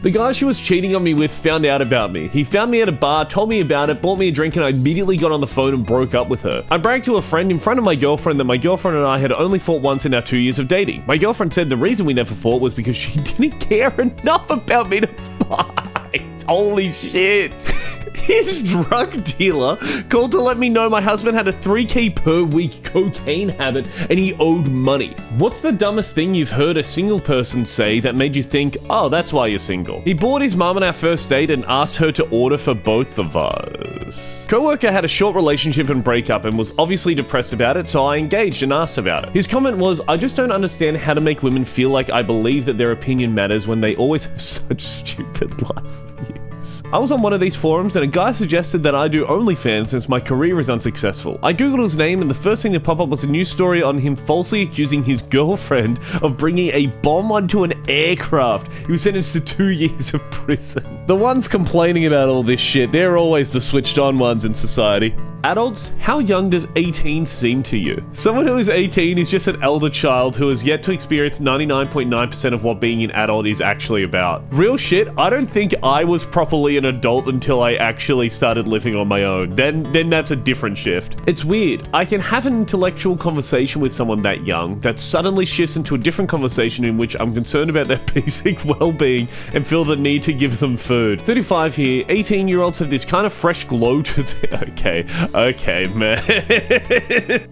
The guy she was cheating on me with found out about me. He found me at a bar, told me about it, bought me a drink, and I immediately got on the phone and broke up with her. I bragged to a friend in front of my girlfriend that my girlfriend and I had only fought once in our 2 years of dating. My girlfriend said the reason we never fought was because she didn't care enough about me to fight. Holy shit. His drug dealer called to let me know my husband had a 3K per week cocaine habit and he owed money. What's the dumbest thing you've heard a single person say that made you think, oh, that's why you're single? He bought his mum on our first date and asked her to order for both of us. Coworker had a short relationship and breakup and was obviously depressed about it, so I engaged and asked about it. His comment was, I just don't understand how to make women feel like I believe that their opinion matters when they always have such stupid life views. I was on one of these forums and a guy suggested that I do OnlyFans since my career is unsuccessful. I googled his name and the first thing that popped up was a news story on him falsely accusing his girlfriend of bringing a bomb onto an aircraft. He was sentenced to 2 years of prison. The ones complaining about all this shit, they're always the switched on ones in society. Adults, how young does 18 seem to you? Someone who is 18 is just an elder child who has yet to experience 99.9% of what being an adult is actually about. Real shit, I don't think I was properly an adult until I actually started living on my own. Then that's a different shift. It's weird. I can have an intellectual conversation with someone that young that suddenly shifts into a different conversation in which I'm concerned about their basic well-being and feel the need to give them food. 35 here, 18-year-olds have this kind of fresh glow to their... Okay, man.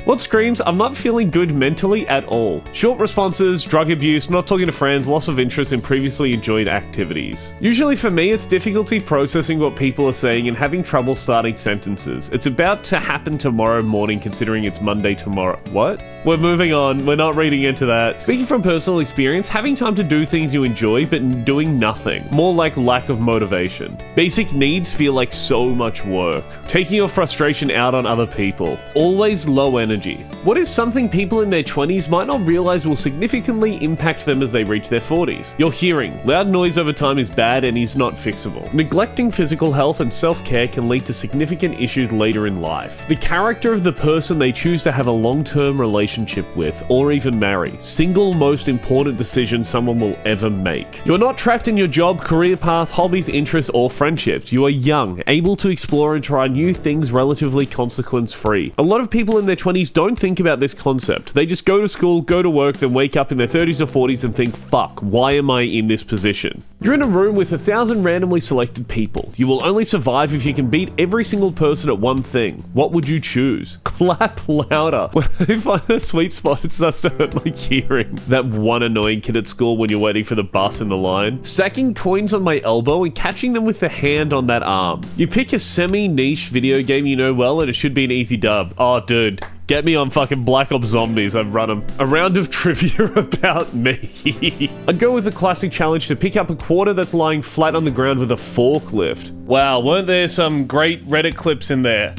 What screams, I'm not feeling good mentally at all. Short responses, drug abuse, not talking to friends, loss of interest in previously enjoyed activities. Usually for me, it's difficulty processing what people are saying and having trouble starting sentences. It's about to happen tomorrow morning considering it's Monday tomorrow. What? We're moving on. We're not reading into that. Speaking from personal experience, having time to do things you enjoy but doing nothing. More like lack of motivation. Basic needs feel like so much work. Taking your frustration out on other people. Always low energy. What is something people in their 20s might not realize will significantly impact them as they reach their 40s? Your hearing. Loud noise over time is bad and is not fixable. Neglecting physical health and self-care can lead to significant issues later in life. The character of the person they choose to have a long-term relationship with, or even marry. Single most important decision someone will ever make. You're not trapped in your job, career path, hobbies, interests, or friendships. You are young, able to explore and try new things relatively consequence-free. A lot of people in their 20s don't think about this concept. They just go to school, go to work, then wake up in their 30s or 40s and think, fuck, why am I in this position? You're in a room with 1,000 randomly selected people. You will only survive if you can beat every single person at one thing. What would you choose? Clap louder. When I find the sweet spot, it starts to hurt my hearing. That one annoying kid at school when you're waiting for the bus in the line. Stacking coins on my elbow and catching them with the hand on that arm. You pick a semi-niche video game you know well and it should be an easy dub. Oh, dude. Get me on fucking Black Ops Zombies, I've run them. A round of trivia about me. I'd go with the classic challenge to pick up a quarter that's lying flat on the ground with a forklift. Wow, weren't there some great Reddit clips in there?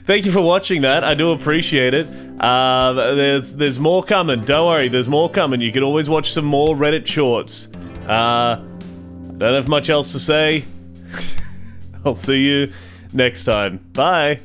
Thank you for watching that, I do appreciate it. There's more coming, don't worry, there's more coming. You can always watch some more Reddit shorts. Don't have much else to say. I'll see you next time. Bye.